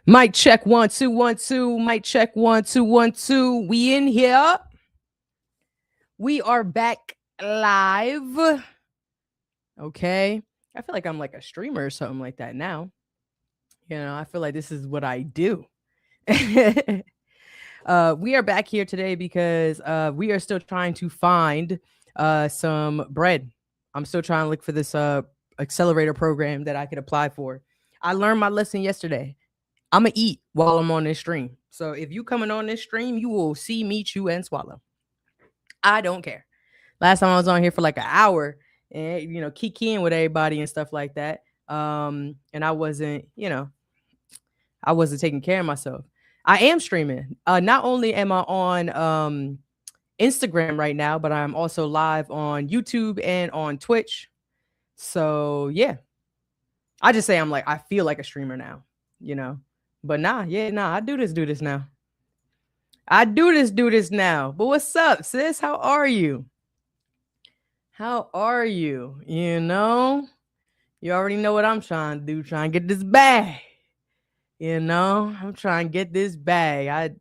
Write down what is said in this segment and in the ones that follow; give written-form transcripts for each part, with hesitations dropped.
Mic check 1 2 1 2. Mic check 1 2 1 2. We in here. We are back live. Okay. I feel like I'm like a streamer or something like that now. I feel like this is what I do. We are back here today because we are still trying to find some bread. I'm still trying to look for this accelerator program that I could apply for. I learned my lesson yesterday. I'm gonna eat while I'm on this stream. So if you coming on this stream, you will see me chew and swallow. I don't care. Last time I was on here for like an hour and kikiing with everybody and stuff like that. And I wasn't taking care of myself. I am streaming. Not only am I on Instagram right now, but I'm also live on YouTube and on Twitch. So yeah. I just say I feel like a streamer now, But I do this now. I do this now. But what's up, sis? How are you? How are you? You already know what I'm trying to do. Trying to get this bag. I'm trying to get this bag.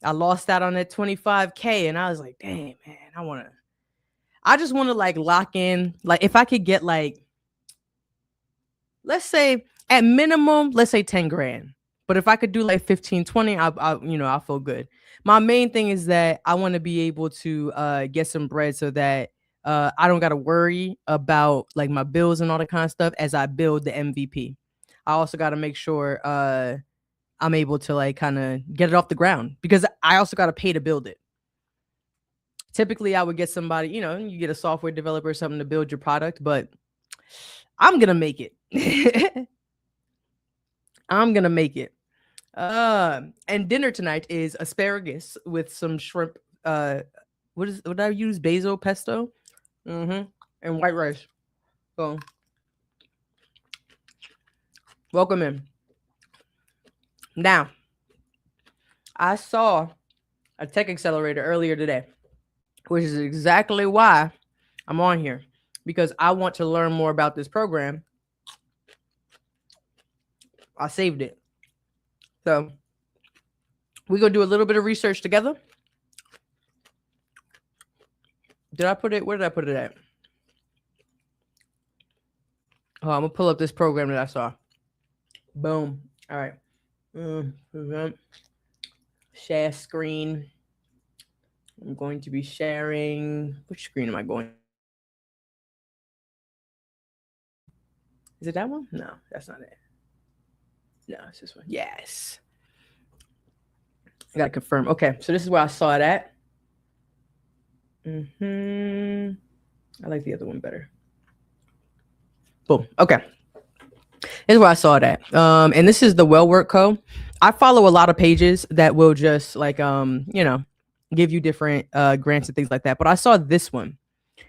I lost out on that 25K and I was like, damn, man, I just want to lock in. Like if I could get let's say at minimum, let's say 10 grand. But if I could do like 15, 20, I'll feel good. My main thing is that I want to be able to get some bread so that I don't got to worry about like my bills and all that kind of stuff as I build the MVP. I also got to make sure I'm able to like kind of get it off the ground because I also got to pay to build it. Typically, I would get somebody, you get a software developer or something to build your product, but I'm going to make it. I'm going to make it. And dinner tonight is asparagus with some shrimp. What did I use? Basil pesto, and white rice. So, welcome in. Now, I saw a tech accelerator earlier today, which is exactly why I'm on here because I want to learn more about this program. I saved it. So we're going to do a little bit of research together. Did I put it? Where did I put it at? Oh, I'm going to pull up this program that I saw. Boom. All right. Share screen. I'm going to be sharing. Which screen am I going? Is it that one? No, that's not it. No, it's this one. Yes. I gotta confirm. Okay, so this is where I saw it at. I like the other one better. Boom. Okay. This is where I saw it at. And this is the Well Work Co. I follow a lot of pages that will just like give you different grants and things like that. But I saw this one.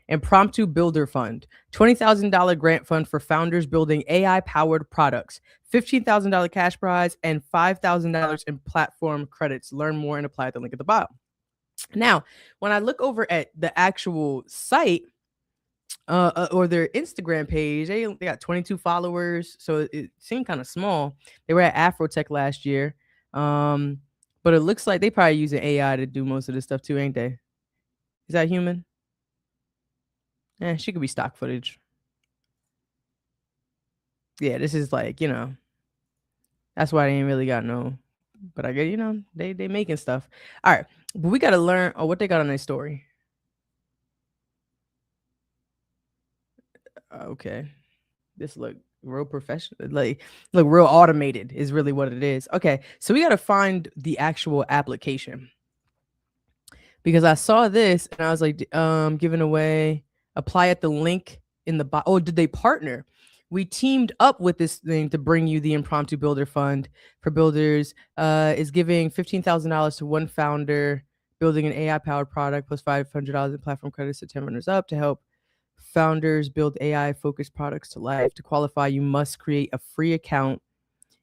Impromptu Builder Fund, $20,000 grant fund for founders building AI-powered products, $15,000 cash prize, and $5,000 in platform credits. Learn more and apply at the link at the bottom. Now, when I look over at the actual site or their Instagram page, they got 22 followers, so it seemed kind of small. They were at Afrotech last year, but it looks like they probably using AI to do most of this stuff too, ain't they? Is that human? She could be stock footage. Yeah, this is like, that's why they ain't really got no. But I guess, they making stuff. All right. But we got to learn what they got on their story. Okay. This look real professional. Like, look real automated is really what it is. Okay. So we got to find the actual application. Because I saw this and I was like, giving away. Apply at the link in the bottom. Oh, did they partner? We teamed up with this thing to bring you the Impromptu Builder Fund for builders. Is giving $15,000 to one founder building an AI-powered product plus $500 in platform credits to 10 runners up to help founders build AI-focused products to life. To qualify, you must create a free account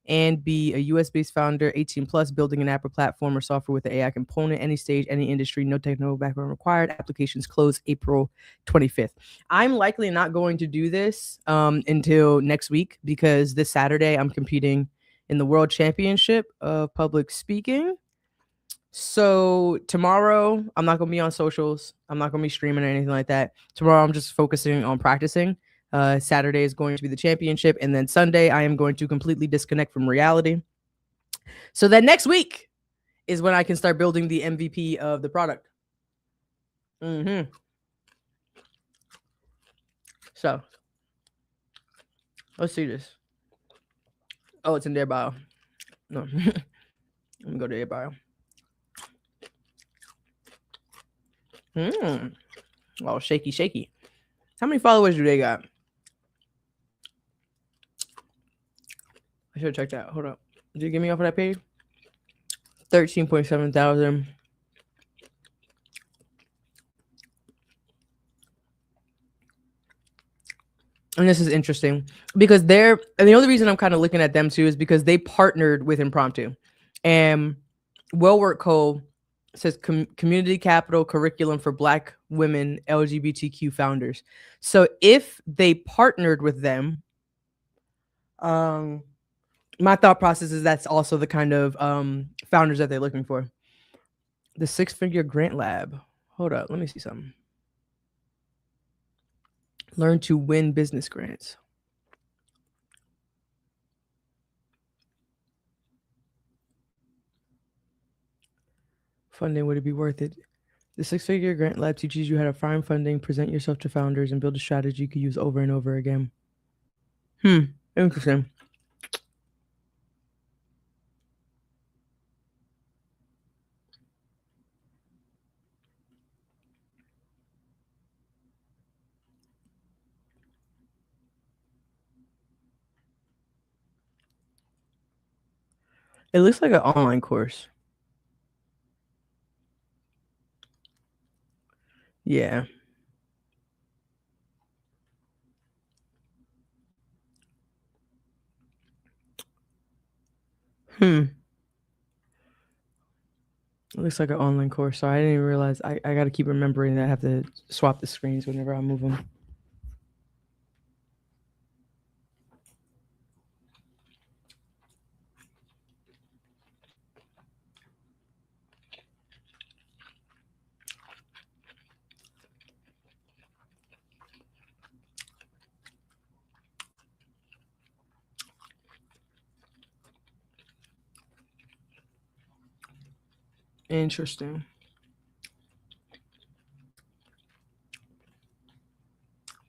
and be a US-based founder, 18 plus, building an app or platform or software with an AI component, any stage, any industry, no technical background required. Applications close April 25th. I'm likely not going to do this until next week because this Saturday I'm competing in the World Championship of Public Speaking. So tomorrow, I'm not going to be on socials. I'm not going to be streaming or anything like that. Tomorrow, I'm just focusing on practicing. Saturday is going to be the championship. And then Sunday, I am going to completely disconnect from reality. So then next week is when I can start building the MVP of the product. So let's see this. Oh, it's in their bio. No. Let me go to their bio. Oh, shaky. How many followers do they got? I should have checked that. Hold up. Did you get me off of that page? 13.7 thousand. And this is interesting because and the only reason I'm kind of looking at them too is because they partnered with Impromptu. And Well Work Co. says community capital curriculum for Black women LGBTQ founders. So if they partnered with them, my thought process is that's also the kind of founders that they're looking for. The 6-figure grant lab. Hold up, let me see something. Learn to win business grants. Funding, would it be worth it? The 6-figure grant lab teaches you how to find funding, present yourself to founders, and build a strategy you can use over and over again. Interesting. It looks like an online course. Yeah. It looks like an online course. So I didn't even realize I got to keep remembering that I have to swap the screens whenever I move them. Interesting.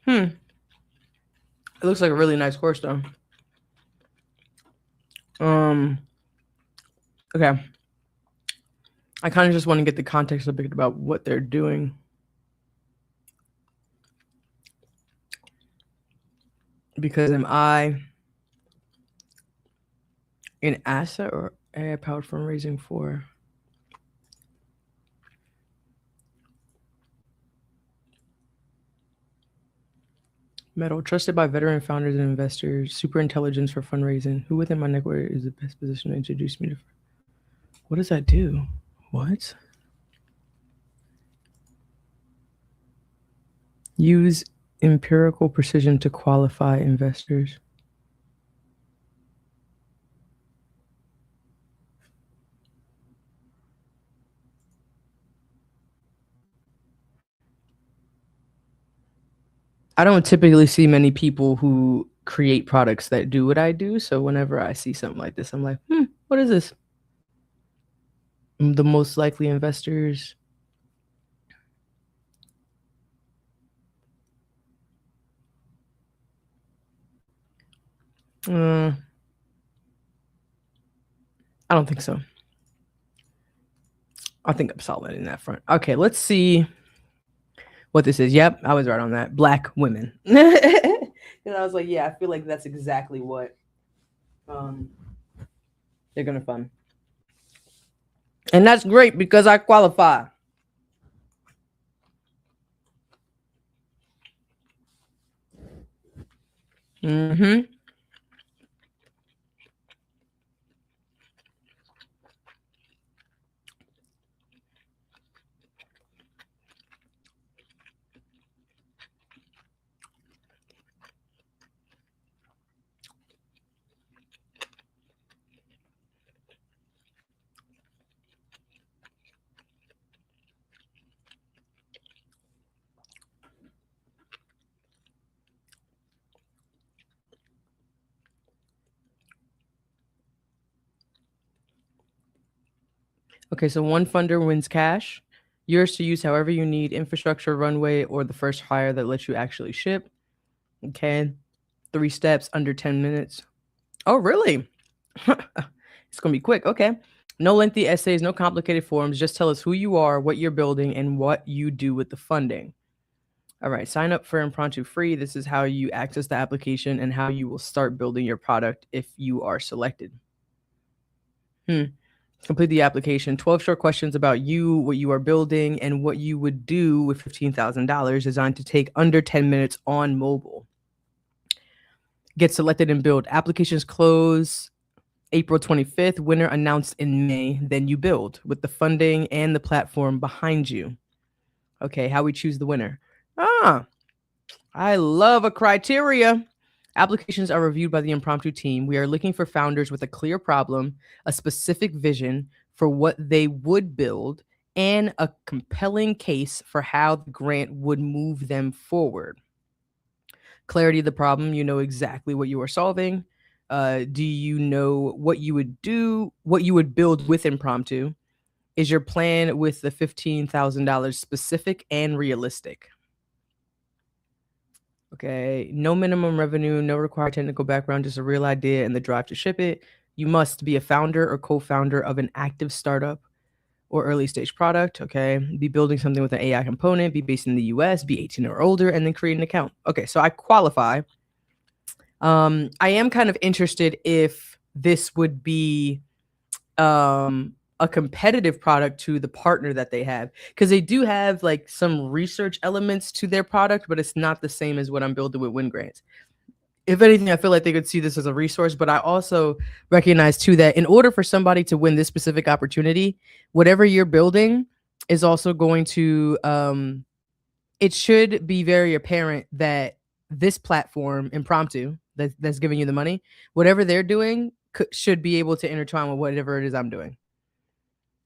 It looks like a really nice course though. Okay. I kind of just want to get the context a bit about what they're doing. Because am I an asset or AI powered fundraising for? Metal, trusted by veteran founders and investors, super intelligence for fundraising. Who within my network is the best position to introduce me to? What does that do? What? Use empirical precision to qualify investors. I don't typically see many people who create products that do what I do. So whenever I see something like this, I'm like, what is this? The most likely investors. I don't think so. I think I'm solid in that front. Okay, let's see what this is. Yep, I was right on that. Black women. And I was like, yeah, I feel like that's exactly what they're gonna fund. And that's great because I qualify. Okay, so one funder wins cash. Yours to use however you need, infrastructure, runway, or the first hire that lets you actually ship. Okay, 3 steps under 10 minutes. Oh, really? It's going to be quick. Okay. No lengthy essays, no complicated forms. Just tell us who you are, what you're building, and what you do with the funding. All right. Sign up for Impromptu free. This is how you access the application and how you will start building your product if you are selected. Complete the application. 12 short questions about you, what you are building, and what you would do with $15,000 designed to take under 10 minutes on mobile. Get selected and build. Applications close April 25th. Winner announced in May. Then you build with the funding and the platform behind you. Okay, how we choose the winner. I love a criteria. Applications are reviewed by the Impromptu team. We are looking for founders with a clear problem, a specific vision for what they would build, and a compelling case for how the grant would move them forward. Clarity of the problem, you know exactly what you are solving. Do you know what you would do, what you would build with Impromptu? Is your plan with the $15,000 specific and realistic? Okay, no minimum revenue, no required technical background, just a real idea and the drive to ship it. You must be a founder or co-founder of an active startup or early stage product. Okay, be building something with an AI component, be based in the US, be 18 or older, and then create an account. Okay, so I qualify. I am kind of interested if this would be a competitive product to the partner that they have, because they do have like some research elements to their product, but it's not the same as what I'm building with Win Grants. If anything, I feel like they could see this as a resource, but I also recognize too that in order for somebody to win this specific opportunity, whatever you're building is also going to it should be very apparent that this platform, Impromptu, that's giving you the money, whatever they're doing should be able to intertwine with whatever it is I'm doing.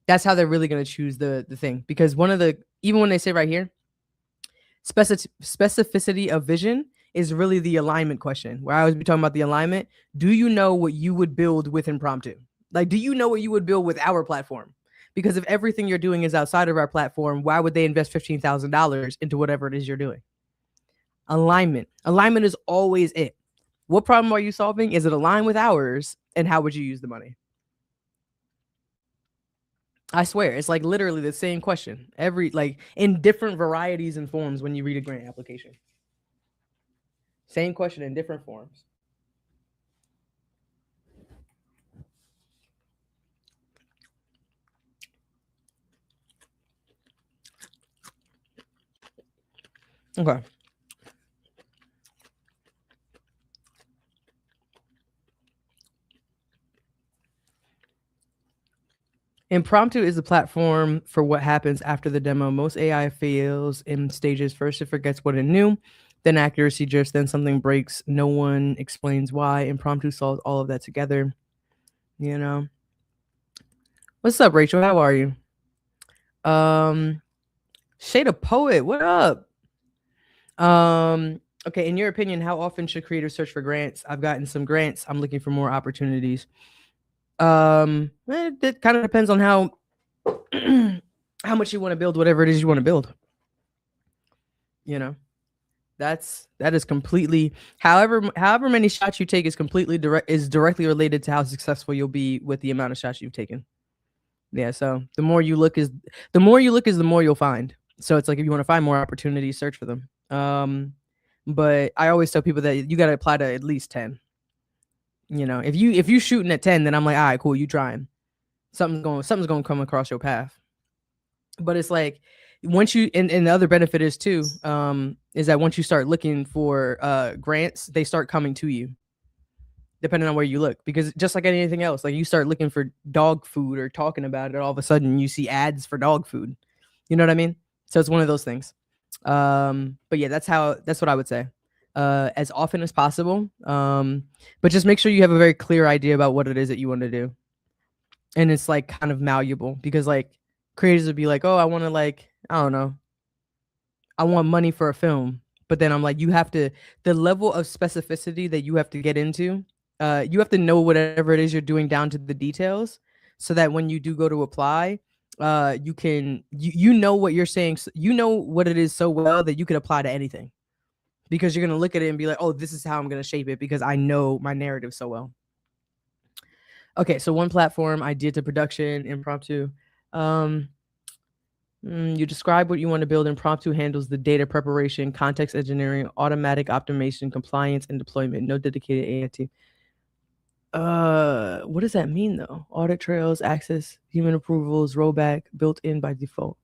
That's how they're really going to choose the thing. Because one of the, even when they say right here, specificity of vision is really the alignment question, where I always be talking about the alignment. Do you know what you would build with Impromptu? Like, do you know what you would build with our platform? Because if everything you're doing is outside of our platform, why would they invest $15,000 into whatever it is you're doing? Alignment. Alignment is always it. What problem are you solving? Is it aligned with ours? And how would you use the money? I swear, it's like literally the same question every, like in different varieties and forms when you read a grant application. Same question in different forms. Okay. Impromptu is the platform for what happens after the demo. Most AI fails in stages. First, it forgets what it knew, then accuracy drifts, then something breaks. No one explains why. Impromptu solves all of that together. You know. What's up, Rachel? How are you? Shade of Poet, what up? Okay, in your opinion, how often should creators search for grants? I've gotten some grants. I'm looking for more opportunities. It kind of depends on how how much you want to build whatever it is you want to build. You know, that is completely, however many shots you take is completely directly related to how successful you'll be with the amount of shots you've taken. Yeah, so the more you look is the more you'll find. So it's like if you want to find more opportunities, search for them. But I always tell people that you got to apply to at least 10. You know, if you shooting at 10, then I'm like, all right, cool, you trying. Something's going to come across your path. But it's like once you, and the other benefit is too, is that once you start looking for grants, they start coming to you, depending on where you look. Because just like anything else, like you start looking for dog food or talking about it, all of a sudden you see ads for dog food. You know what I mean? So it's one of those things. But yeah, that's what I would say. As often as possible. But just make sure you have a very clear idea about what it is that you want to do. And it's like kind of malleable, because like creators would be like, oh, I want to, like, I don't know, I want money for a film. But then I'm like, you have to, the level of specificity that you have to get into, you have to know whatever it is you're doing down to the details, so that when you do go to apply, you know what you're saying, you know what it is so well that you could apply to anything, because you're going to look at it and be like, oh, this is how I'm going to shape it because I know my narrative so well. Okay, so one platform, idea to production, impromptu. You describe what you want to build. Impromptu handles the data preparation, context engineering, automatic optimization, compliance, and deployment. No dedicated AI team. What does that mean though? Audit trails, access, human approvals, rollback, built in by default.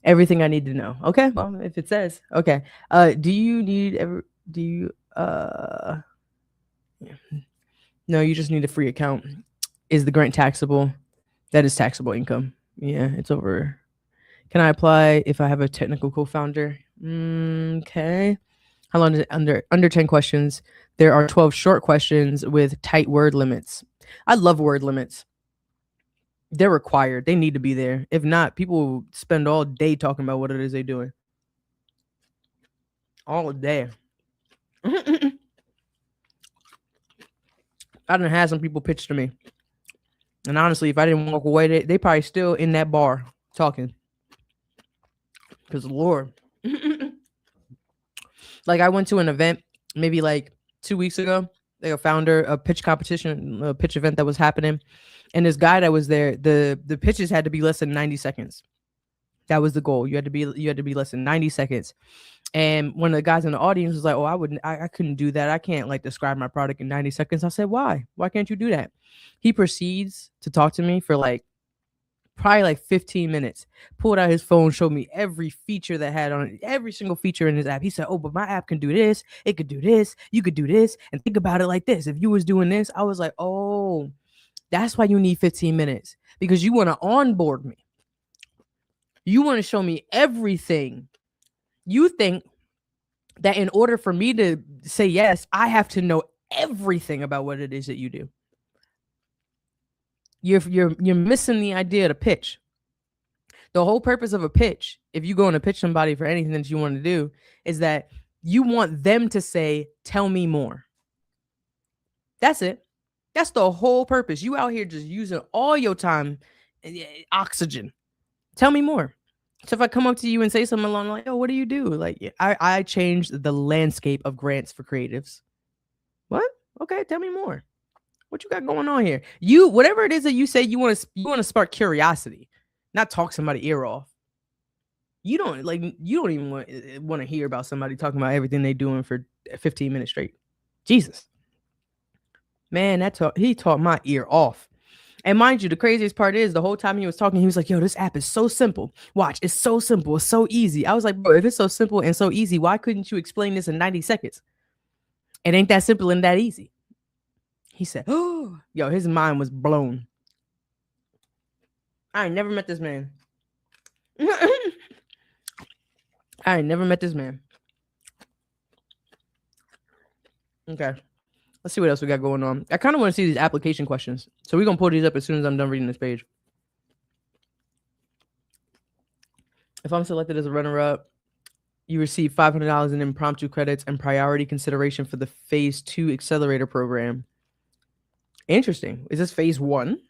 Everything I need to know. Okay, well, if it says, okay. Do you need ever? Do you? No, you just need a free account. Is the grant taxable? That is taxable income. Yeah, it's over. Can I apply if I have a technical co-founder? Okay. How long is it? Under 10 questions. There are 12 short questions with tight word limits. I love word limits. They're required. They need to be there. If not, people will spend all day talking about what it is they're doing. All day. I done had some people pitch to me. And honestly, if I didn't walk away, they probably still in that bar talking. Because Lord. Like I went to an event maybe like 2 weeks ago, like a pitch competition, a pitch event that was happening. And this guy that was there, the pitches had to be less than 90 seconds. That was the goal. You had to be less than 90 seconds. And one of the guys in the audience was like, "Oh, I couldn't do that. I can't like describe my product in 90 seconds." I said, "Why? Why can't you do that?" He proceeds to talk to me for like probably like 15 minutes, pulled out his phone, showed me every feature that had on it, every single feature in his app. He said, "Oh, but my app can do this. It could do this. You could do this. And think about it like this. If you was doing this," I was like, "Oh, that's why you need 15 minutes, because you want to onboard me. You want to show me everything. You think that in order for me to say yes, I have to know everything about what it is that you do. You're missing the idea of the pitch. The whole purpose of a pitch, if you go in to pitch somebody for anything that you want to do, is that you want them to say, "Tell me more." That's it. That's the whole purpose. You out here just using all your time, oxygen. Tell me more. So if I come up to you and say something along like, "Oh, what do you do?" Like, I changed the landscape of grants for creatives. What? Okay, tell me more. What you got going on here? You, whatever it is that you say, you want to spark curiosity, not talk somebody ear off. You don't even want to hear about somebody talking about everything they doing for 15 minutes straight. Jesus. Man, he taught my ear off. And mind you, the craziest part is the whole time he was talking, he was like, "Yo, this app is so simple. Watch, it's so simple. It's so easy." I was like, "Bro, if it's so simple and so easy, why couldn't you explain this in 90 seconds? It ain't that simple and that easy." He said, "Oh," yo, his mind was blown. I ain't never met this man. I ain't never met this man. Okay. Let's see what else we got going on. I kind of want to see these application questions. So we're going to pull these up as soon as I'm done reading this page. If I'm selected as a runner-up, you receive $500 in impromptu credits and priority consideration for the phase 2 Accelerator program. Interesting. Is this phase 1?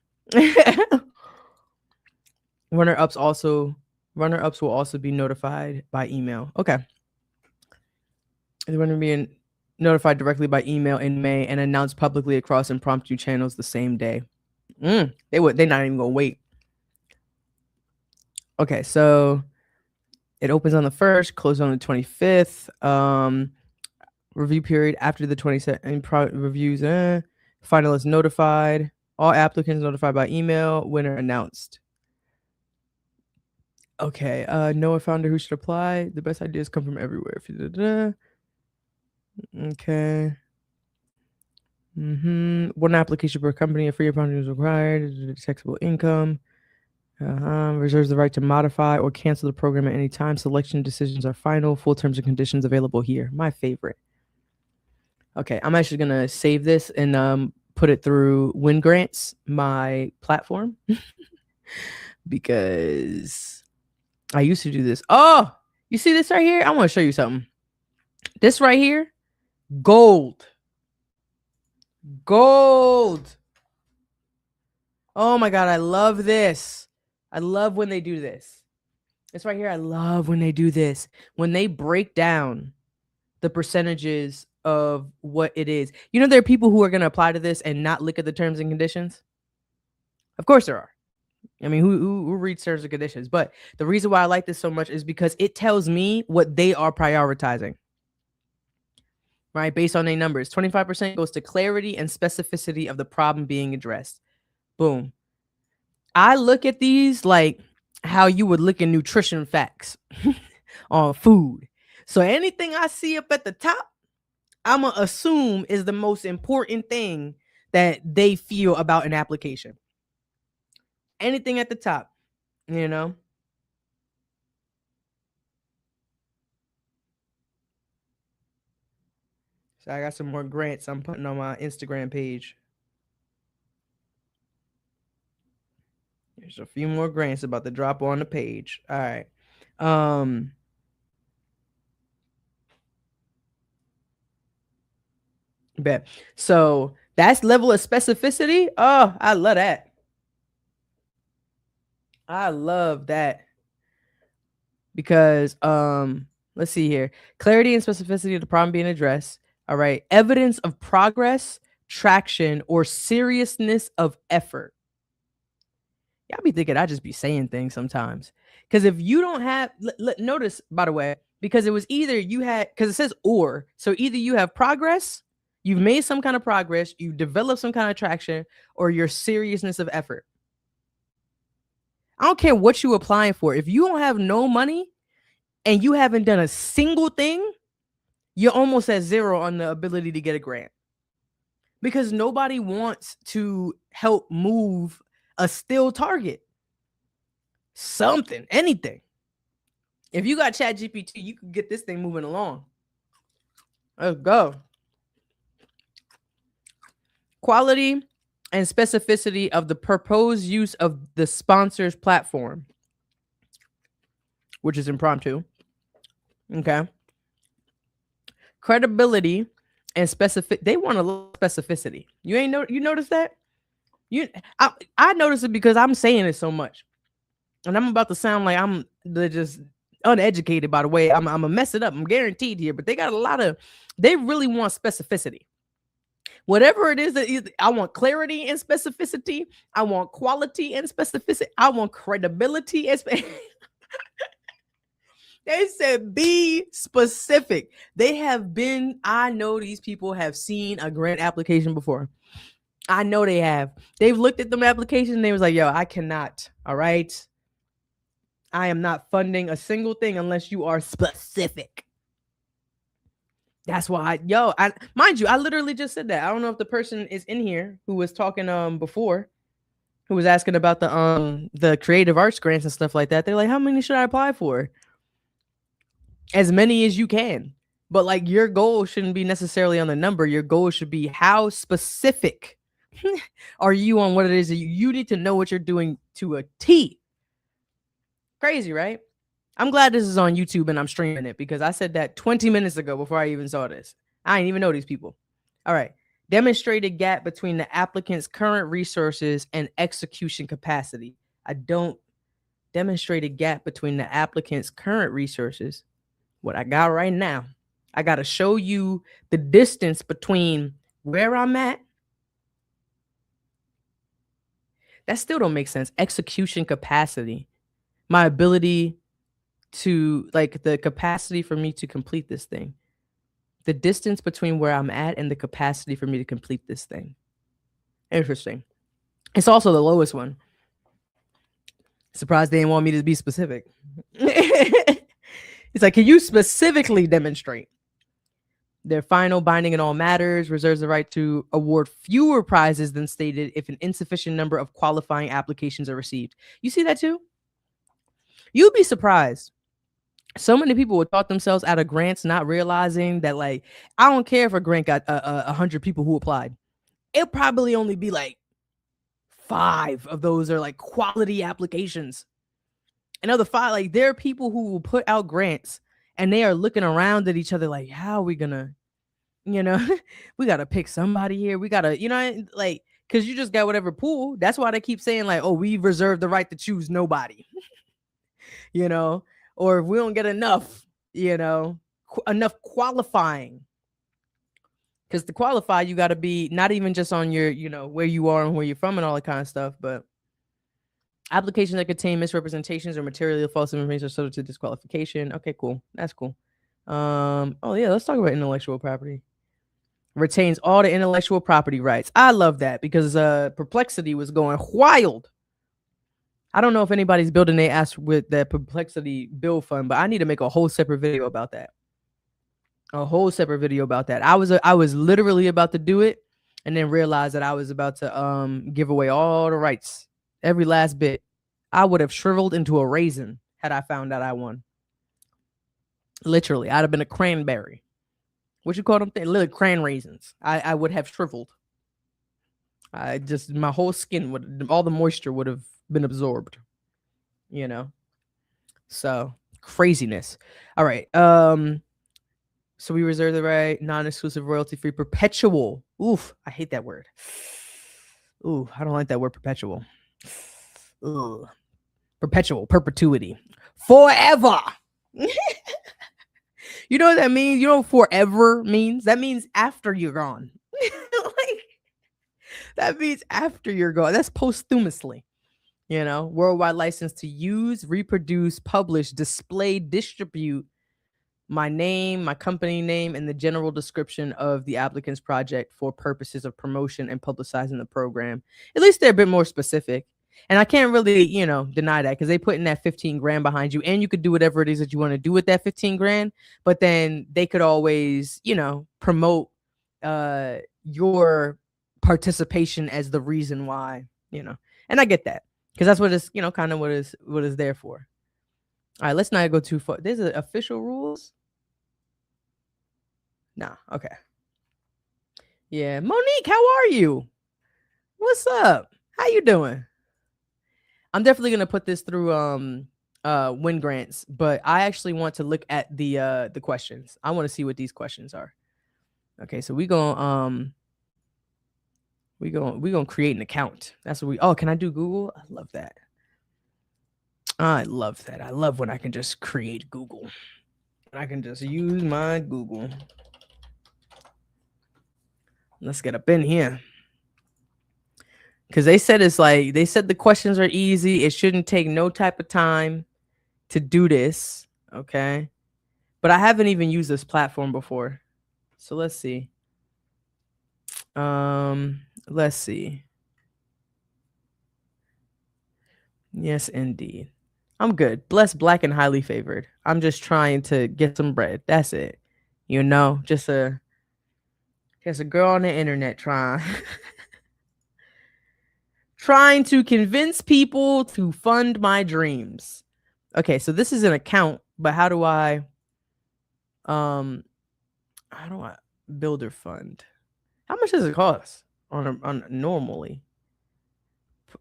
Runner-ups will also be notified by email. Okay. They're going to be notified directly by email in May and announced publicly across impromptu channels the same day. They're not even gonna wait. Okay, so it opens on the 1st, closes on the 25th. Review period after the 22nd. Reviews. Finalists notified. All applicants notified by email. Winner announced. Okay. Know a founder who should apply. The best ideas come from everywhere. Okay. One application per company. A free accounting is required. Taxable income. Reserves the right to modify or cancel the program at any time. Selection decisions are final. Full terms and conditions available here. My favorite. Okay, I'm actually gonna save this and put it through WinGrants, my platform, because I used to do this. Oh, you see this right here? I want to show you something. This right here, gold. Oh my God, I love this. I love when they do this. It's right here. I love when they do this. When they break down the percentages of what it is. You know, there are people who are going to apply to this and not look at the terms and conditions. Of course there are. I mean, who reads terms and conditions? But the reason why I like this so much is because it tells me what they are prioritizing. Right? Based on their numbers. 25% goes to clarity and specificity of the problem being addressed. Boom. I look at these like how you would look at nutrition facts on food. So anything I see up at the top, I'm going to assume is the most important thing that they feel about an application. Anything at the top, you know? So I got some more grants I'm putting on my Instagram page. There's a few more grants about to drop on the page. All right. Bet. So that's level of specificity. Oh, I love that. I love that. Because let's see here. Clarity and specificity of the problem being addressed. All right. Evidence of progress, traction, or seriousness of effort. Y'all be thinking I just be saying things sometimes. Because if you don't have, notice, by the way, because it was either you had, because it says or. So either you have progress, you've made some kind of progress, you developed some kind of traction, or your seriousness of effort. I don't care what you applying for. If you don't have no money and you haven't done a single thing, you're almost at zero on the ability to get a grant. Because nobody wants to help move a still target. Something, anything. If you got ChatGPT, you can get this thing moving along. Let's go. Quality and specificity of the proposed use of the sponsor's platform, which is impromptu. Okay. Credibility and specific. They want a little specificity. You ain't know. You notice that? I notice it because I'm saying it so much, and I'm about to sound like I'm just uneducated. By the way, I'm gonna mess it up. I'm guaranteed here, but they got a lot of. They really want specificity. Whatever it is that I want clarity and specificity. I want quality and specificity. I want credibility and They said be specific. They have been, I know these people have seen a grant application before. I know they have. They've looked at them applications and they was like, yo, I cannot. All right. I am not funding a single thing unless you are specific. That's why, mind you, I literally just said that. I don't know if the person is in here who was talking before, who was asking about the creative arts grants and stuff like that. They're like, how many should I apply for? As many as you can. But like your goal shouldn't be necessarily on the number. Your goal should be how specific are you on what it is that you need to know what you're doing to a T. Crazy, right? I'm glad this is on YouTube and I'm streaming it because I said that 20 minutes ago before I even saw this. I didn't even know these people. All right. Demonstrated gap between the applicant's current resources and execution capacity. I don't demonstrate a gap between the applicant's current resources. What I got right now, I got to show you the distance between where I'm at. That still don't make sense. Execution capacity, my ability to like the capacity for me to complete this thing, the distance between where I'm at and the capacity for me to complete this thing. Interesting. It's also the lowest one. Surprised they didn't want me to be specific. It's like, can you specifically demonstrate? Their final binding in all matters reserves the right to award fewer prizes than stated if an insufficient number of qualifying applications are received. You see that too? You'd be surprised. So many people would talk themselves out of grants, not realizing that, like, I don't care if a grant got 100 people who applied. It'll probably only be like 5 of those are like quality applications. Another 5, like there are people who will put out grants and they are looking around at each other like, how are we gonna, we gotta pick somebody here. We gotta, like, because you just got whatever pool. That's why they keep saying like, oh, we reserve the right to choose nobody, you know, or if we don't get enough, you know, enough qualifying. Because to qualify, you got to be not even just on your, you know, where you are and where you're from and all that kind of stuff, but applications that contain misrepresentations or materially false information are subject to disqualification. Okay, cool. That's cool. Oh yeah, let's talk about intellectual property. Retains all the intellectual property rights. I love that because Perplexity was going wild. I don't know if anybody's building their ass with that Perplexity build fund, but I need to make a whole separate video about that. I was literally about to do it and then realized that I was about to give away all the rights, every last bit. I would have shriveled into a raisin had I found out I won. Literally, I'd have been a cranberry. What you call them? Little cran raisins. I would have shriveled. My whole skin all the moisture would have been absorbed. You know? So craziness. All right. So we reserve the right, non-exclusive, royalty-free, perpetual. Oof, I hate that word. Ooh, I don't like that word, perpetual. Ugh. Perpetual, perpetuity, forever. You know what that means? You know what forever means? That means after you're gone. Like, that means after you're gone. That's posthumously. You know, worldwide license to use, reproduce, publish, display, distribute my name, my company name, and the general description of the applicant's project for purposes of promotion and publicizing the program. At least they're a bit more specific. And I can't really, you know, deny that because they put in that 15 grand behind you and you could do whatever it is that you want to do with that 15 grand. But then they could always, you know, promote your participation as the reason why, you know, and I get that because that's what it's, you know, kind of what is there for. All right, let's not go too far. There's official rules. Nah, okay. Yeah, Monique, how are you? What's up? How you doing? I'm definitely gonna put this through win grants, but I actually want to look at the questions. I want to see what these questions are. Okay, so we gonna create an account. That's what we. Oh, can I do Google? I love that. I love that. I love when I can just create Google. I can just use my Google. Let's get up in here. Because they said the questions are easy. It shouldn't take no type of time to do this. Okay. But I haven't even used this platform before. So let's see. Let's see. Yes, indeed. I'm good. Blessed, black, and highly favored. I'm just trying to get some bread. That's it. You know, just a girl on the internet trying to convince people to fund my dreams. Okay, so this is an account, but how do I builder fund? How much does it cost on normally?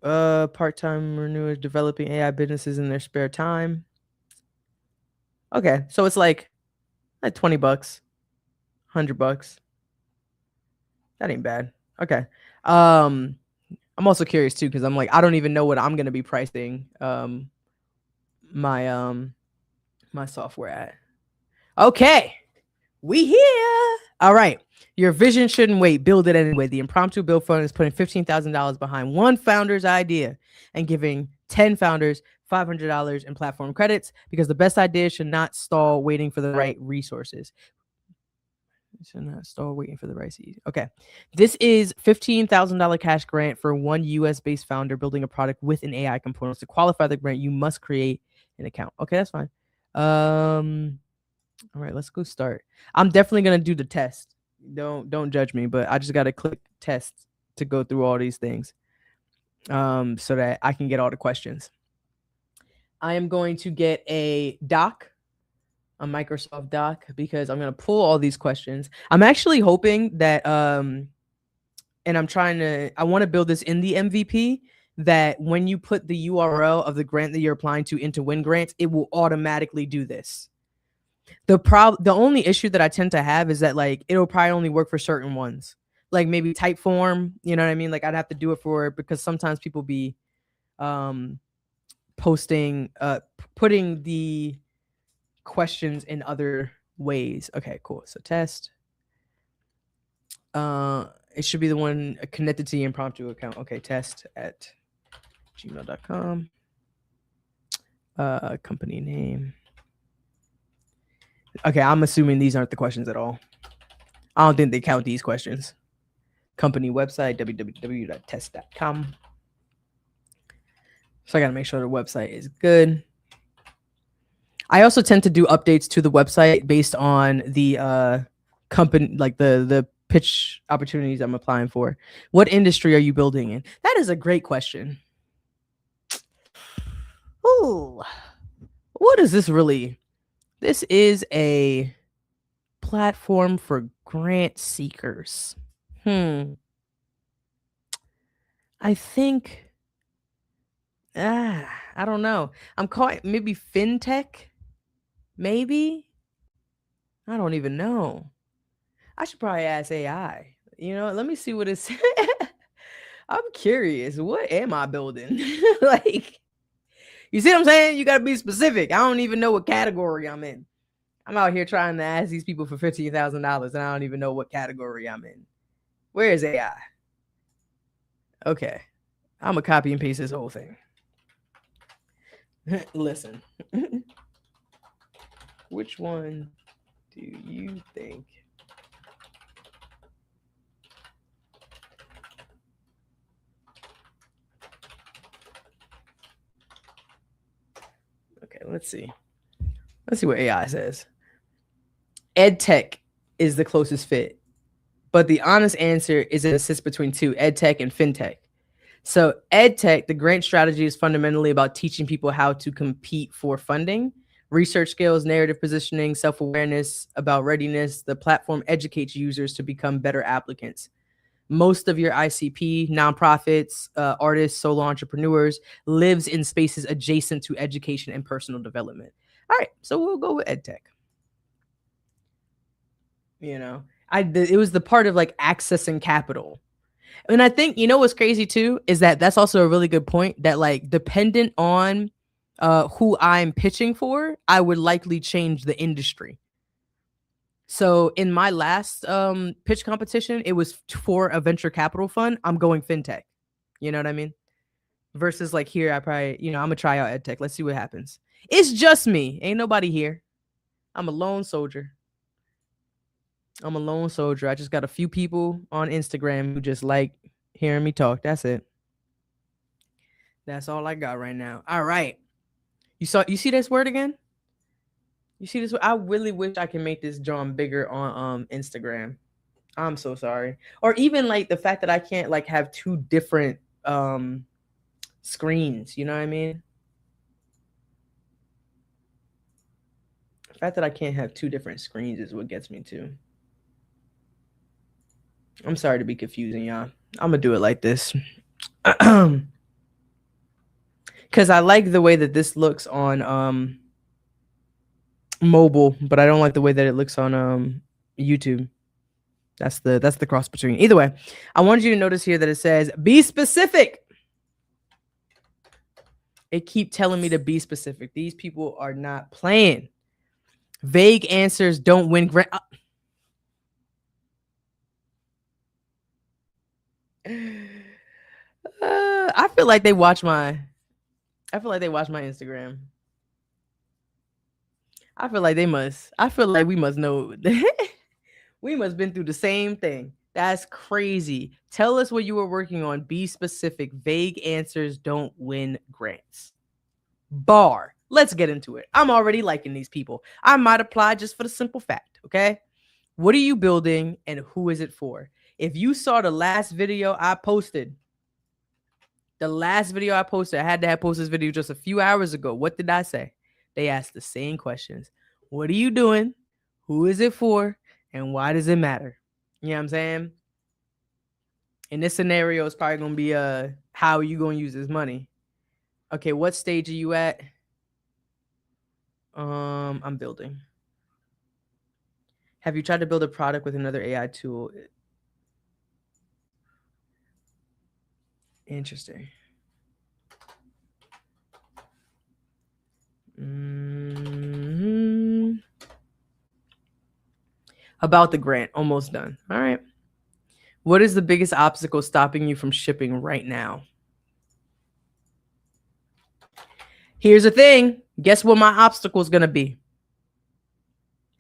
Part-time renewers developing AI businesses in their spare time. Okay, so it's like $20, $100. That ain't bad. Okay. I'm also curious too because I'm like, I don't even know what I'm gonna be pricing my software at. Okay, we here. All right. Your vision shouldn't wait. Build it anyway. The impromptu build fund is putting $15,000 behind one founder's idea and giving 10 founders $500 in platform credits because the best ideas should not stall waiting for the right resources. Should not stall waiting for the right season. Okay. This is $15,000 cash grant for one US-based founder building a product with an AI component. To qualify the grant, you must create an account. Okay, that's fine. All right, let's go start. I'm definitely gonna do the test. Don't judge me, but I just gotta click test to go through all these things so that I can get all the questions. I am going to get a Microsoft doc because I'm gonna pull all these questions. I'm actually hoping that and I want to build this in the MVP that when you put the URL of the grant that you're applying to into Win Grants, it will automatically do this. The only issue that I tend to have is that like it'll probably only work for certain ones. like maybe type form, you know what I mean? Like I'd have to do it because sometimes people be posting putting the questions in other ways. Okay, cool. So test. It should be the one connected to the impromptu account. Okay, test at gmail.com. Company name. Okay, I'm assuming these aren't the questions at all. I don't think they count these questions. Company website, www.test.com. So I got to make sure the website is good. I also tend to do updates to the website based on the company, like the pitch opportunities I'm applying for. What industry are you building in? That is a great question. Ooh, what is this really? This is a platform for grant seekers. I think I don't know. I'm calling maybe fintech. Maybe. I don't even know. I should probably ask AI. You know, let me see what it's I'm curious. What am I building? Like, you see what I'm saying? You gotta be specific. I don't even know what category I'm in. I'm out here trying to ask these people for $15,000 and I don't even know what category I'm in. Where is AI? Okay. I'm gonna copy and paste this whole thing. Listen. Which one do you think? Okay, let's see. Let's see what AI says. EdTech is the closest fit, but the honest answer is it assists between two, EdTech and FinTech. So EdTech, the grant strategy is fundamentally about teaching people how to compete for funding, research skills, narrative positioning, self-awareness about readiness. The platform educates users to become better applicants. Most of your ICP, nonprofits, artists, solo entrepreneurs lives in spaces adjacent to education and personal development. All right, so we'll go with EdTech. You know, it was the part of like accessing capital. And I think, you know, what's crazy too is that that's also a really good point that like dependent on who I'm pitching for, I would likely change the industry. So in my last pitch competition, it was for a venture capital fund. I'm going fintech. You know what I mean? Versus like here, I probably, you know, I'm gonna try out edtech. Let's see what happens. It's just me. Ain't nobody here. I'm a lone soldier. I'm a lone soldier. I just got a few people on Instagram who just like hearing me talk. That's it. That's all I got right now. All right. You see this word again? You see this word? I really wish I can make this drawing bigger on Instagram. I'm so sorry. Or even like the fact that I can't like have two different screens, you know what I mean? The fact that I can't have two different screens is what gets me too. I'm sorry to be confusing y'all. I'm gonna do it like this. Cause I like the way that this looks on mobile, but I don't like the way that it looks on YouTube. That's the cross between. Either way, I wanted you to notice here that it says be specific. It keep telling me to be specific. These people are not playing. Vague answers don't win grant. I feel like they watch my Instagram. I feel like they must. I feel like we must know. We must been through the same thing. That's crazy. Tell us what you were working on. Be specific. Vague answers don't win grants. Bar. Let's get into it. I'm already liking these people. I might apply just for the simple fact, okay? What are you building and who is it for? If you saw the last video I posted, I had to have posted this video just a few hours ago. What did I say? They asked the same questions. What are you doing? Who is it for? And why does it matter? You know what I'm saying? In this scenario, it's probably going to be how are you going to use this money? Okay, what stage are you at? I'm building. Have you tried to build a product with another AI tool? Interesting. Mm-hmm. About the grant, almost done. All right. What is the biggest obstacle stopping you from shipping right now? Here's the thing. Guess what my obstacle is going to be?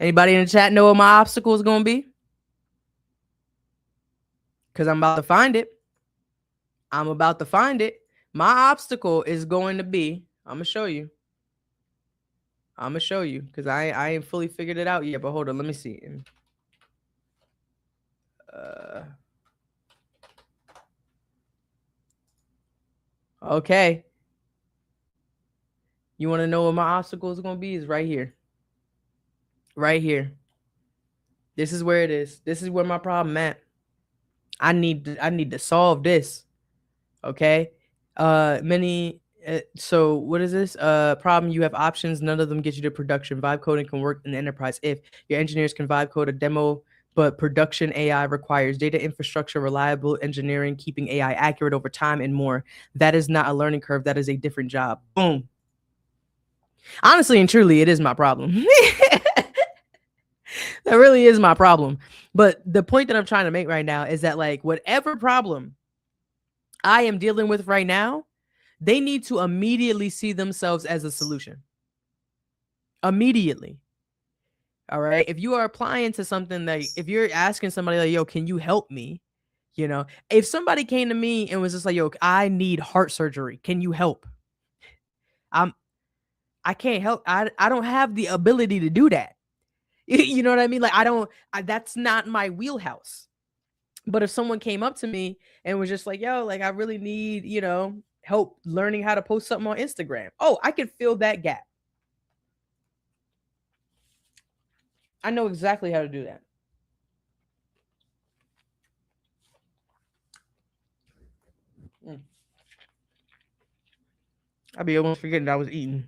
Anybody in the chat know what my obstacle is going to be? Because I'm about to find it. I'm about to find it. My obstacle is going to be, I'm going to show you. I'm going to show you because I ain't fully figured it out yet. But hold on. Let me see. Okay. You want to know what my obstacle is going to be? Is right here. Right here. This is where it is. This is where my problem at. I need to solve this. Okay. So what is this? Problem, you have options, none of them get you to production. Vibe coding can work in the enterprise if your engineers can vibe code a demo, but production AI requires data infrastructure, reliable engineering, keeping AI accurate over time, and more. That is not a learning curve. That is a different job. Boom. Honestly and truly, it is my problem. That really is my problem. But the point that I'm trying to make right now is that, like, whatever problem I am dealing with right now, they need to immediately see themselves as a solution. Immediately. All right. If you are applying to something, like if you're asking somebody like, yo, can you help me? You know, if somebody came to me and was just like, yo, I need heart surgery. Can you help? I can't help. I don't have the ability to do that. You know what I mean? Like, that's not my wheelhouse. But if someone came up to me and was just like, yo, like, I really need, help learning how to post something on Instagram. Oh, I can fill that gap. I know exactly how to do that. I'd be almost forgetting I was eating.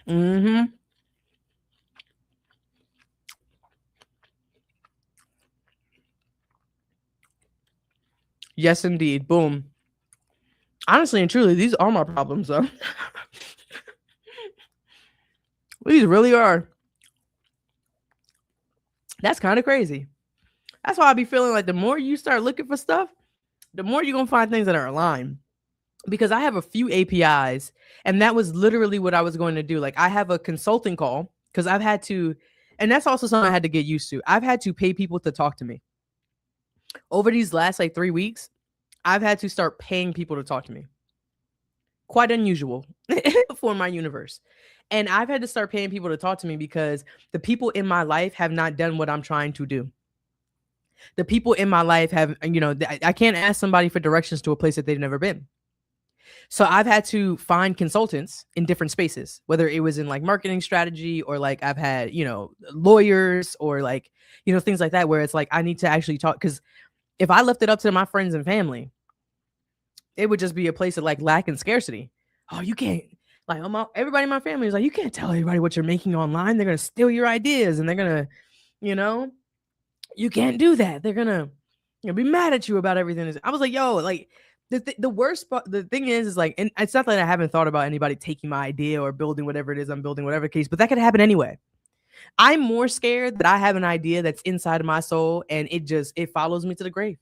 Mm-hmm. Yes, indeed. Boom. Honestly and truly, these are my problems, though. These really are. That's kind of crazy. That's why I be feeling like the more you start looking for stuff, the more you're going to find things that are aligned. Because I have a few APIs, and that was literally what I was going to do. Like, I have a consulting call because I've had to, and that's also something I had to get used to. I've had to pay people to talk to me. Over these last like 3 weeks, I've had to start paying people to talk to me. Quite unusual for my universe. And I've had to start paying people to talk to me because the people in my life have not done what I'm trying to do. The people in my life have, I can't ask somebody for directions to a place that they've never been. So I've had to find consultants in different spaces, whether it was in like marketing strategy or like I've had, lawyers or like, things like that, where it's like I need to actually talk. Because if I left it up to my friends and family, it would just be a place of like lack and scarcity. Oh, you can't, like, everybody in my family is like, you can't tell everybody what you're making online. They're going to steal your ideas and they're going to, you can't do that. They're going to be mad at you about everything. I was like, yo, like, the worst part, the thing is like, and it's not that I haven't thought about anybody taking my idea or building whatever it is I'm building, whatever case, but that could happen anyway. I'm more scared that I have an idea that's inside of my soul and it follows me to the grave.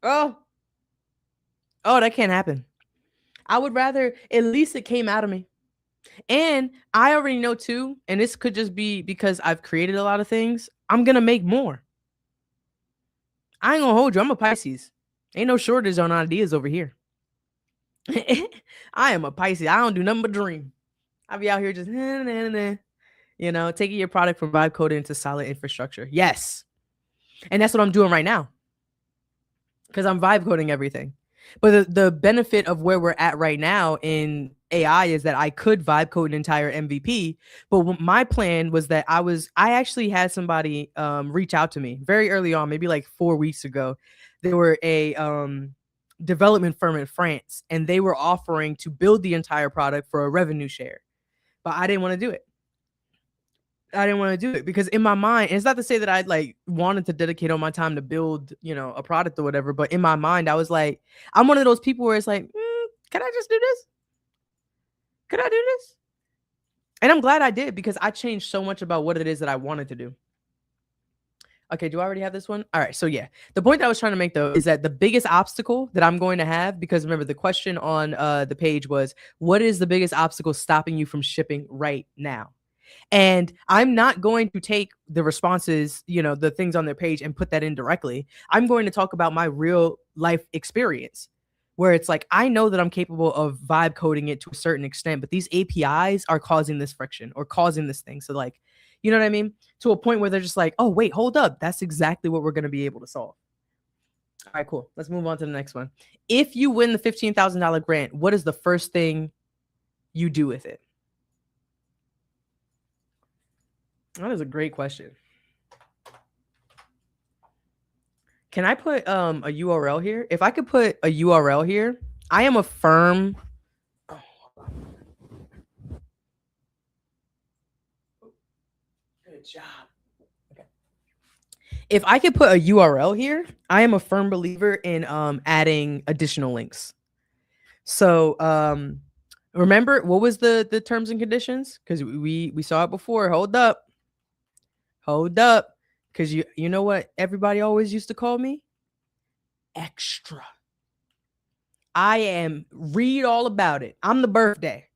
Oh, that can't happen. I would rather at least it came out of me. And I already know too, and this could just be because I've created a lot of things, I'm going to make more. I ain't gonna hold you. I'm a Pisces. Ain't no shortage on ideas over here. I am a Pisces. I don't do nothing but dream. I be out here just, taking your product from vibe coding into solid infrastructure. Yes. And that's what I'm doing right now. Because I'm vibe coding everything. But the benefit of where we're at right now in AI is that I could vibe code an entire MVP. But my plan was that I actually had somebody reach out to me very early on, maybe like 4 weeks ago. They were a development firm in France, and they were offering to build the entire product for a revenue share. But I didn't want to do it. I didn't want to do it because in my mind, it's not to say that I like wanted to dedicate all my time to build, a product or whatever. But in my mind, I was like, I'm one of those people where it's like, can I just do this? Could I do this? And I'm glad I did because I changed so much about what it is that I wanted to do. Okay, do I already have this one? All right, so yeah. The point that I was trying to make though is that the biggest obstacle that I'm going to have, because remember the question on the page was, what is the biggest obstacle stopping you from shipping right now? And I'm not going to take the responses, the things on their page and put that in directly. I'm going to talk about my real life experience where it's like, I know that I'm capable of vibe coding it to a certain extent, but these APIs are causing this friction or causing this thing. So like, you know what I mean? To a point where they're just like, oh, wait, hold up. That's exactly what we're going to be able to solve. All right, cool. Let's move on to the next one. If you win the $15,000 grant, what is the first thing you do with it? That is a great question. Can I put a URL here? If I could put a URL here, I am a firm. Good job. Okay. If I could put a URL here, I am a firm believer in adding additional links. So remember what was the terms and conditions? Because we saw it before. Hold up. Because you know what everybody always used to call me? Extra. I am, read all about it. I'm the birthday.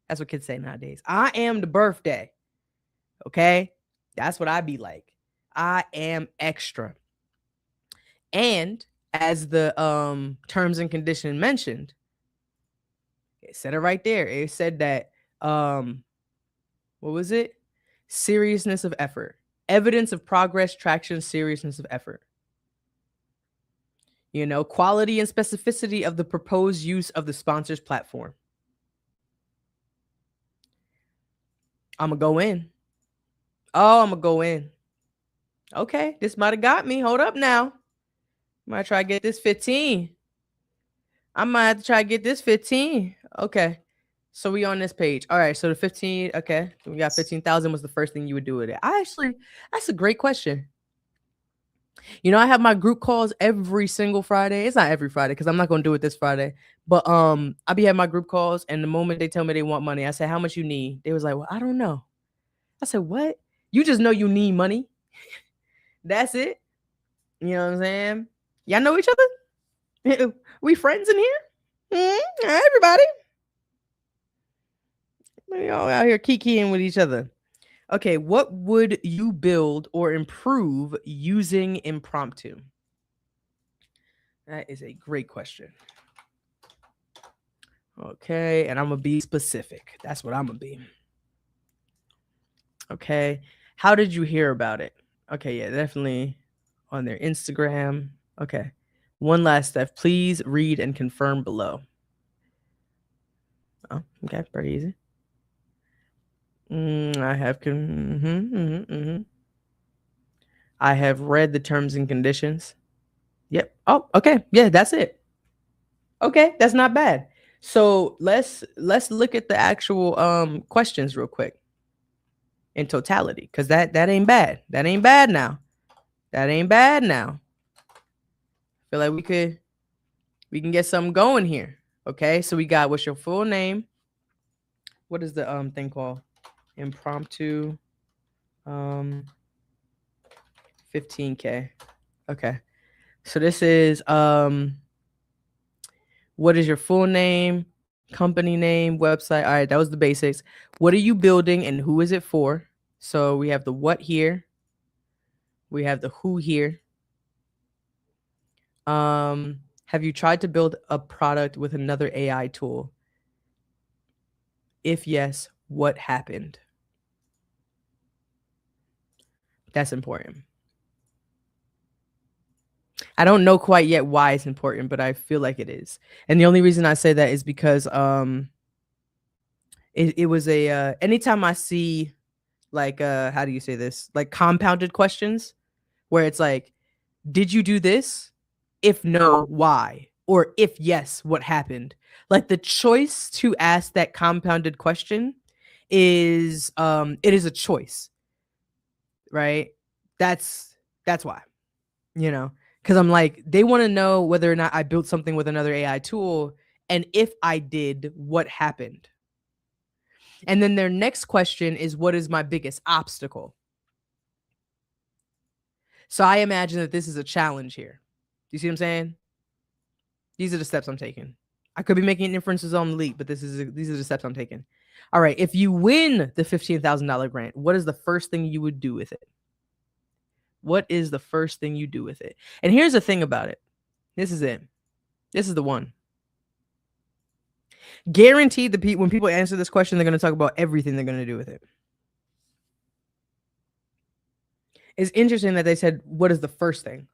That's what kids say nowadays. I am the birthday. Okay? That's what I be like. I am extra. And as the terms and condition mentioned, it said it right there. It said that what was it? Seriousness of effort. Evidence of progress, traction, seriousness of effort. Quality and specificity of the proposed use of the sponsor's platform. I'm going to go in. Oh, I'm going to go in. Okay, this might have got me. Hold up now. Might try to get this 15. I might have to try to get this 15. Okay. So we on this page. All right. So the 15. Okay. So we got 15,000 was the first thing you would do with it. That's a great question. I have my group calls every single Friday. It's not every Friday because I'm not going to do it this Friday. But I be having my group calls, and the moment they tell me they want money, I say, how much you need? They was like, well, I don't know. I said, what? You just know you need money. That's it. You know what I'm saying? Y'all know each other? We friends in here? Everybody. We all out here kikiing with each other. Okay, what would you build or improve using impromptu? That is a great question. Okay, and I'm going to be specific. That's what I'm going to be. Okay, how did you hear about it? Okay, yeah, definitely on their Instagram. Okay, one last step. Please read and confirm below. Oh, okay, very easy. I have I have read the terms and conditions. Yep. Oh, okay. Yeah, that's it. Okay, that's not bad. So let's look at the actual questions real quick in totality, because that ain't bad. That ain't bad now. That ain't bad now. Feel like we can get something going here. Okay, so we got, what's your full name? What is the thing called? Impromptu 15K. Okay. So this is what is your full name, company name, website? All right, that was the basics. What are you building and who is it for? So we have the what here. We have the who here. Have you tried to build a product with another AI tool? If yes, what happened? That's important. I don't know quite yet why it's important, but I feel like it is. And the only reason I say that is because it was a anytime I see like how do you say this? Like compounded questions where it's like, did you do this? If no, why? Or if yes, what happened? Like the choice to ask that compounded question is it is a choice. right? That's why, you know, because I'm like, they want to know whether or not I built something with another AI tool, and if I did, what happened. And then their next question is, what is my biggest obstacle? So I imagine that this is a challenge here. Do you see what I'm saying? These are the steps I'm taking. I could be making inferences on the leap, but these are the steps I'm taking. All right. If you win the $15,000 grant, what is the first thing you would do with it? What is the first thing you do with it? And here's the thing about it. This is it. This is the one. Guaranteed, when people answer this question, they're going to talk about everything they're going to do with it. It's interesting that they said, what is the first thing?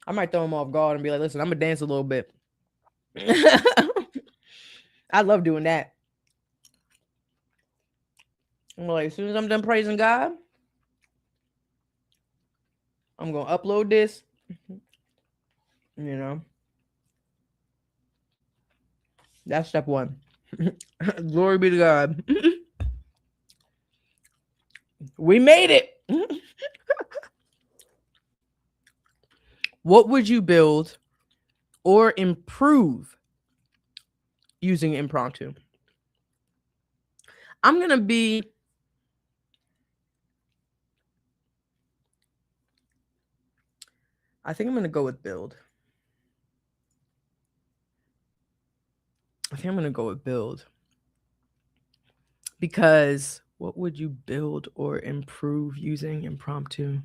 I might throw them off guard and be like, listen, I'm going to dance a little bit. I love doing that. I'm like, as soon as I'm done praising God, I'm going to upload this, you know. That's step one. Glory be to God. We made it. What would you build or improve using impromptu? I'm going to be... I think I'm going to go with build. Because what would you build or improve using impromptu?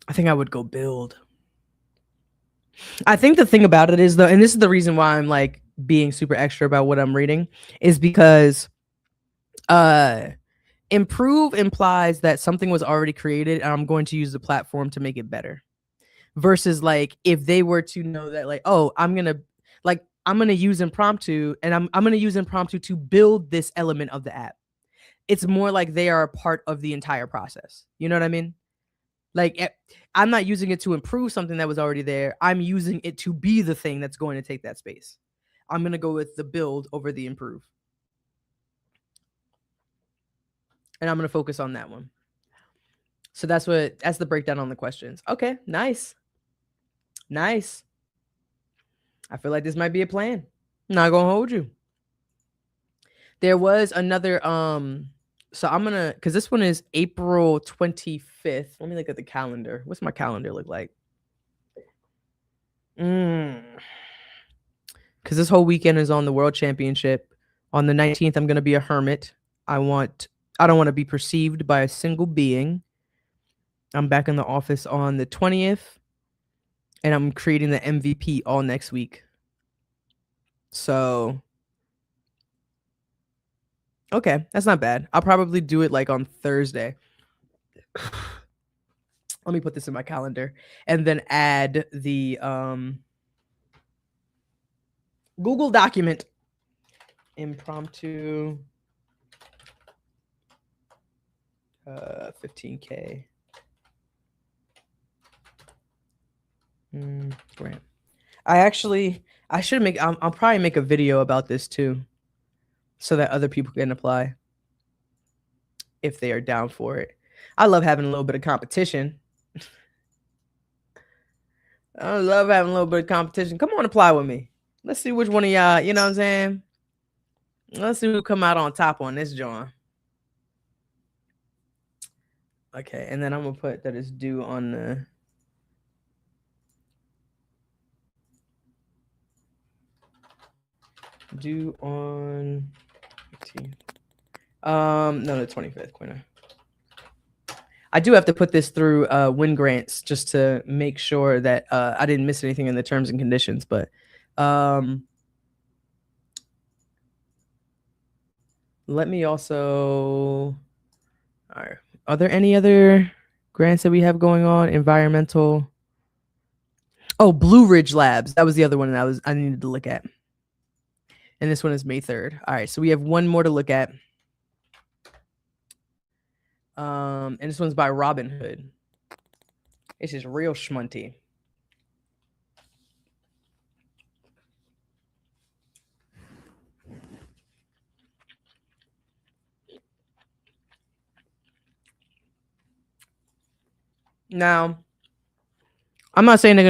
I think I would go build. I think the thing about it is, though, and this is the reason why I'm like being super extra about what I'm reading, is because improve implies that something was already created and I'm going to use the platform to make it better. Versus like if they were to know that like, oh, I'm gonna use impromptu, and I'm gonna use impromptu to build this element of the app. It's more like they are a part of the entire process. You know what I mean? Like, I'm not using it to improve something that was already there. I'm using it to be the thing that's going to take that space. I'm going to go with the build over the improve. And I'm going to focus on that one. So that's the breakdown on the questions. Okay, nice. Nice. I feel like this might be a plan. Not going to hold you. There was another, so I'm going to, because this one is April 25th. Let me look at the calendar. What's my calendar look like? Because this whole weekend is on the World Championship. On the 19th, I'm going to be a hermit. I don't want to be perceived by a single being. I'm back in the office on the 20th, and I'm creating the MVP all next week. So, okay, that's not bad. I'll probably do it like on Thursday. Let me put this in my calendar and then add the Google document. Impromptu 15K grant. I should make, I'll probably make a video about this too, so that other people can apply if they are down for it. I love having a little bit of competition. I love having a little bit of competition. Come on, apply with me. Let's see which one of y'all, you know what I'm saying? Let's see who come out on top on this joint. Okay, and then I'm gonna put that it's due on the due on no, the 25th, Quinna. I do have to put this through win grants just to make sure that I didn't miss anything in the terms and conditions, but let me also, all right, are there any other grants that we have going on? Environmental. Oh, Blue Ridge Labs. That was the other one that I needed to look at. And this one is May 3rd. All right, so we have one more to look at. And this one's by Robin Hood. This is real schmunty. Now, I'm not saying they're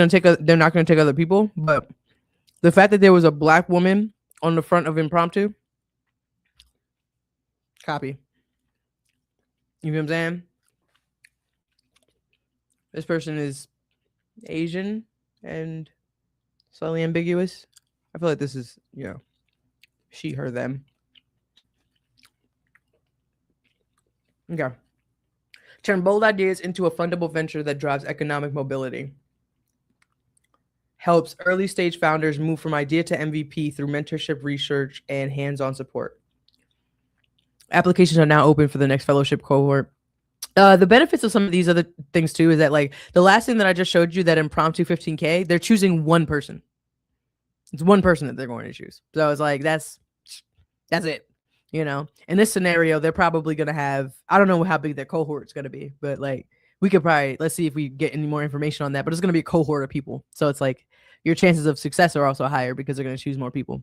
not gonna take other people, but the fact that there was a black woman on the front of Impromptu, copy. You know what I'm saying? This person is Asian and slightly ambiguous. I feel like this is, she, her, them. Okay. Turn bold ideas into a fundable venture that drives economic mobility. Helps early stage founders move from idea to MVP through mentorship, research, and hands-on support. Applications are now open for the next fellowship cohort. The benefits of some of these other things too is that, like, the last thing that I just showed you, that Impromptu 15K, they're choosing one person. It's one person that they're going to choose. So it's like, that's it. In this scenario, they're probably going to have, I don't know how big their cohort's going to be, but like, we could probably, let's see if we get any more information on that, but it's going to be a cohort of people. So it's like your chances of success are also higher because they're going to choose more people.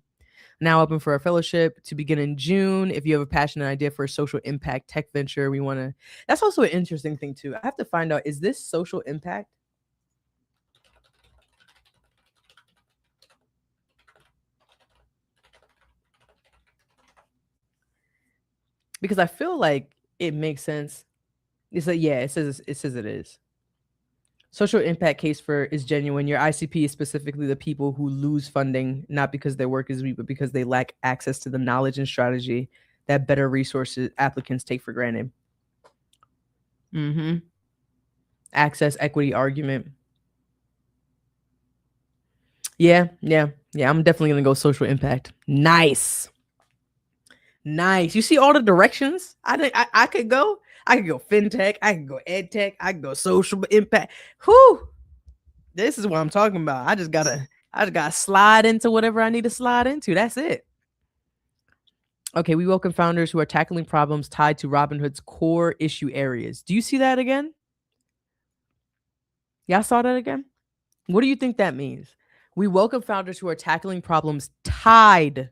Now open for a fellowship to begin in June. If you have a passionate idea for a social impact tech venture, that's also an interesting thing too. I have to find out, is this social impact? Because I feel like it makes sense. It's like, yeah, it says it is. Social impact case for is genuine. Your ICP is specifically the people who lose funding, not because their work is weak, but because they lack access to the knowledge and strategy that better resources applicants take for granted. Access equity argument. Yeah. I'm definitely gonna go social impact. Nice. You see all the directions I could go. I could go fintech. I could go ed tech. I could go social impact. Whew. This is what I'm talking about. I just gotta slide into whatever I need to slide into. That's it. Okay, we welcome founders who are tackling problems tied to Robinhood's core issue areas. Do you see that again? Y'all saw that again? What do you think that means? We welcome founders who are tackling problems tied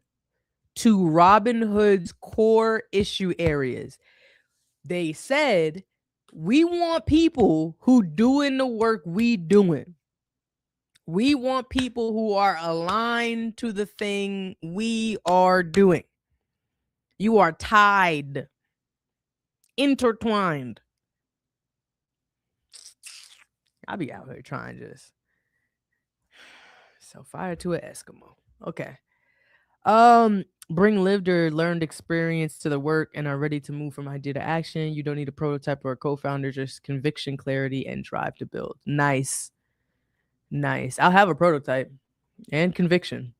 to Robinhood's core issue areas. They said, we want people who doing the work we doing. We want people who are aligned to the thing we are doing. You are tied, intertwined. I'll be out here trying just sell fire to an Eskimo. Okay. Bring lived or learned experience to the work and are ready to move from idea to action. You don't need a prototype or a co-founder, just conviction, clarity, and drive to build. Nice. I'll have a prototype and conviction.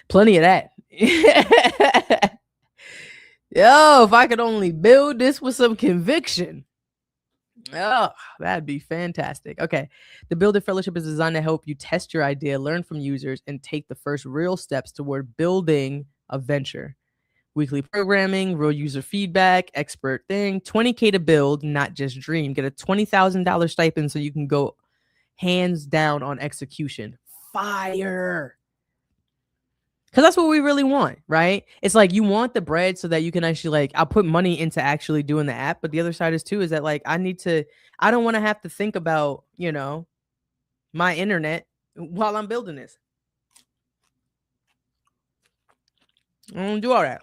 Plenty of that. Yo, if I could only build this with some conviction. Oh, that'd be fantastic. Okay. The Builder Fellowship is designed to help you test your idea, learn from users, and take the first real steps toward building a venture. Weekly programming, real user feedback, expert thing, $20K to build, not just dream. Get a $20,000 stipend so you can go hands down on execution. Fire. Because that's what we really want, right? It's like you want the bread so that you can actually, like, I'll put money into actually doing the app. But the other side is too, is that like, I don't want to have to think about, my internet while I'm building this. I don't do all that.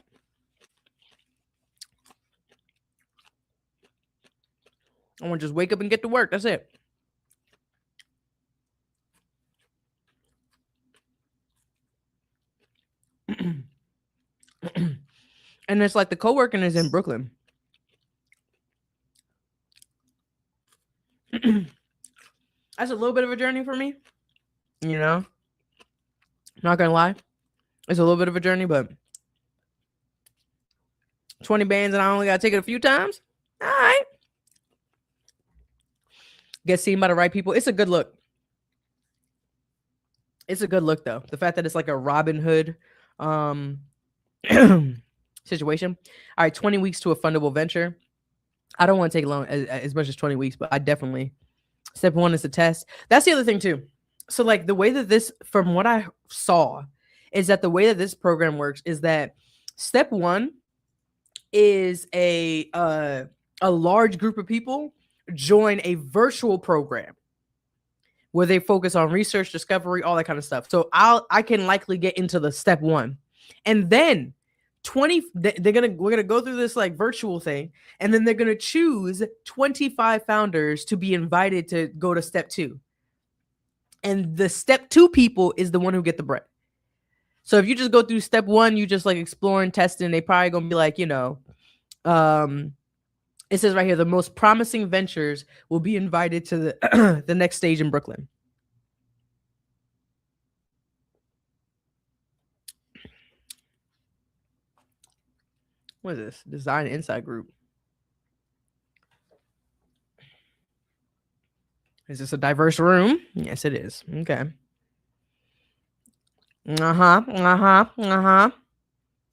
I want to just wake up and get to work. That's it. And it's like the co-working is in Brooklyn. That's a little bit of a journey for me. Not gonna lie. It's a little bit of a journey, but 20 bands and I only gotta take it a few times. All right. Get seen by the right people. It's a good look. It's a good look though. The fact that it's like a Robin Hood situation. All right, 20 weeks to a fundable venture. I don't want to take long as much as 20 weeks, but I definitely, step one is the test. That's the other thing too. So like the way that this, from what I saw, is that the way that this program works is that step one is a large group of people join a virtual program where they focus on research, discovery, all that kind of stuff. So I can likely get into the step 1. And then we're gonna go through this like virtual thing, and then they're gonna choose 25 founders to be invited to go to step 2. And the step 2 people is the one who get the bread. So if you just go through step 1, you just like exploring, testing, they probably gonna be like, it says right here, the most promising ventures will be invited to the the next stage in Brooklyn. What is this? Design Insight Group. Is this a diverse room? Yes, it is. Okay. I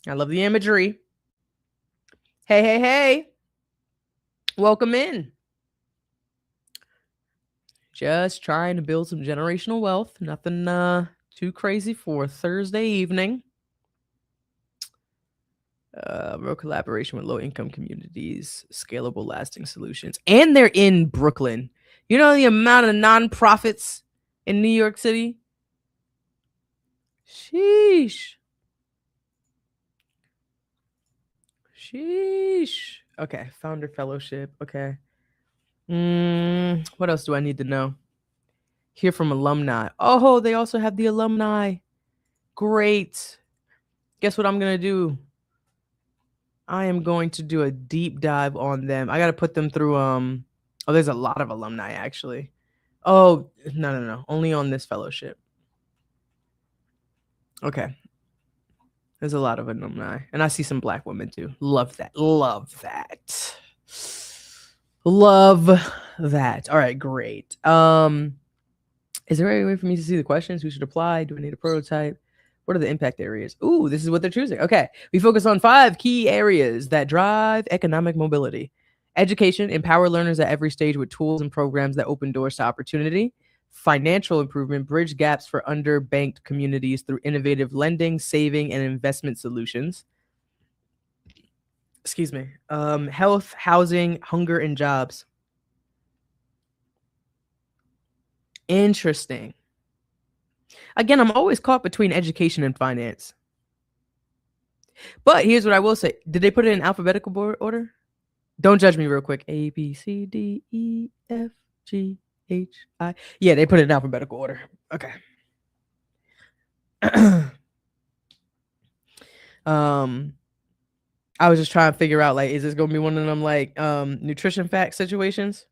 love the imagery. Hey. Welcome in. Just trying to build some generational wealth. Nothing too crazy for Thursday evening. Real collaboration with low-income communities, scalable, lasting solutions. And they're in Brooklyn. You know the amount of nonprofits in New York City? Sheesh. Okay, founder fellowship. Okay. What else do I need to know? Hear from alumni. Oh, they also have the alumni. Great. Guess what I'm going to do? I am going to do a deep dive on them. I got to put them through there's a lot of alumni actually. Oh, no. Only on this fellowship. Okay. There's a lot of alumni. And I see some Black women too. Love that. Love that. All right, great. Is there any way for me to see the questions? Who should apply? Do I need a prototype? What are the impact areas? Ooh, this is what they're choosing. Okay. We focus on 5 key areas that drive economic mobility. Education, empower learners at every stage with tools and programs that open doors to opportunity. Financial improvement, bridge gaps for underbanked communities through innovative lending, saving, and investment solutions. Excuse me. Health, housing, hunger, and jobs. Interesting. Again, I'm always caught between education and finance. But here's what I will say. Did they put it in alphabetical order? Don't judge me real quick. A, B, C, D, E, F, G, H, I. Yeah, they put it in alphabetical order. Okay. I was just trying to figure out, like, is this going to be one of them, like, nutrition fact situations?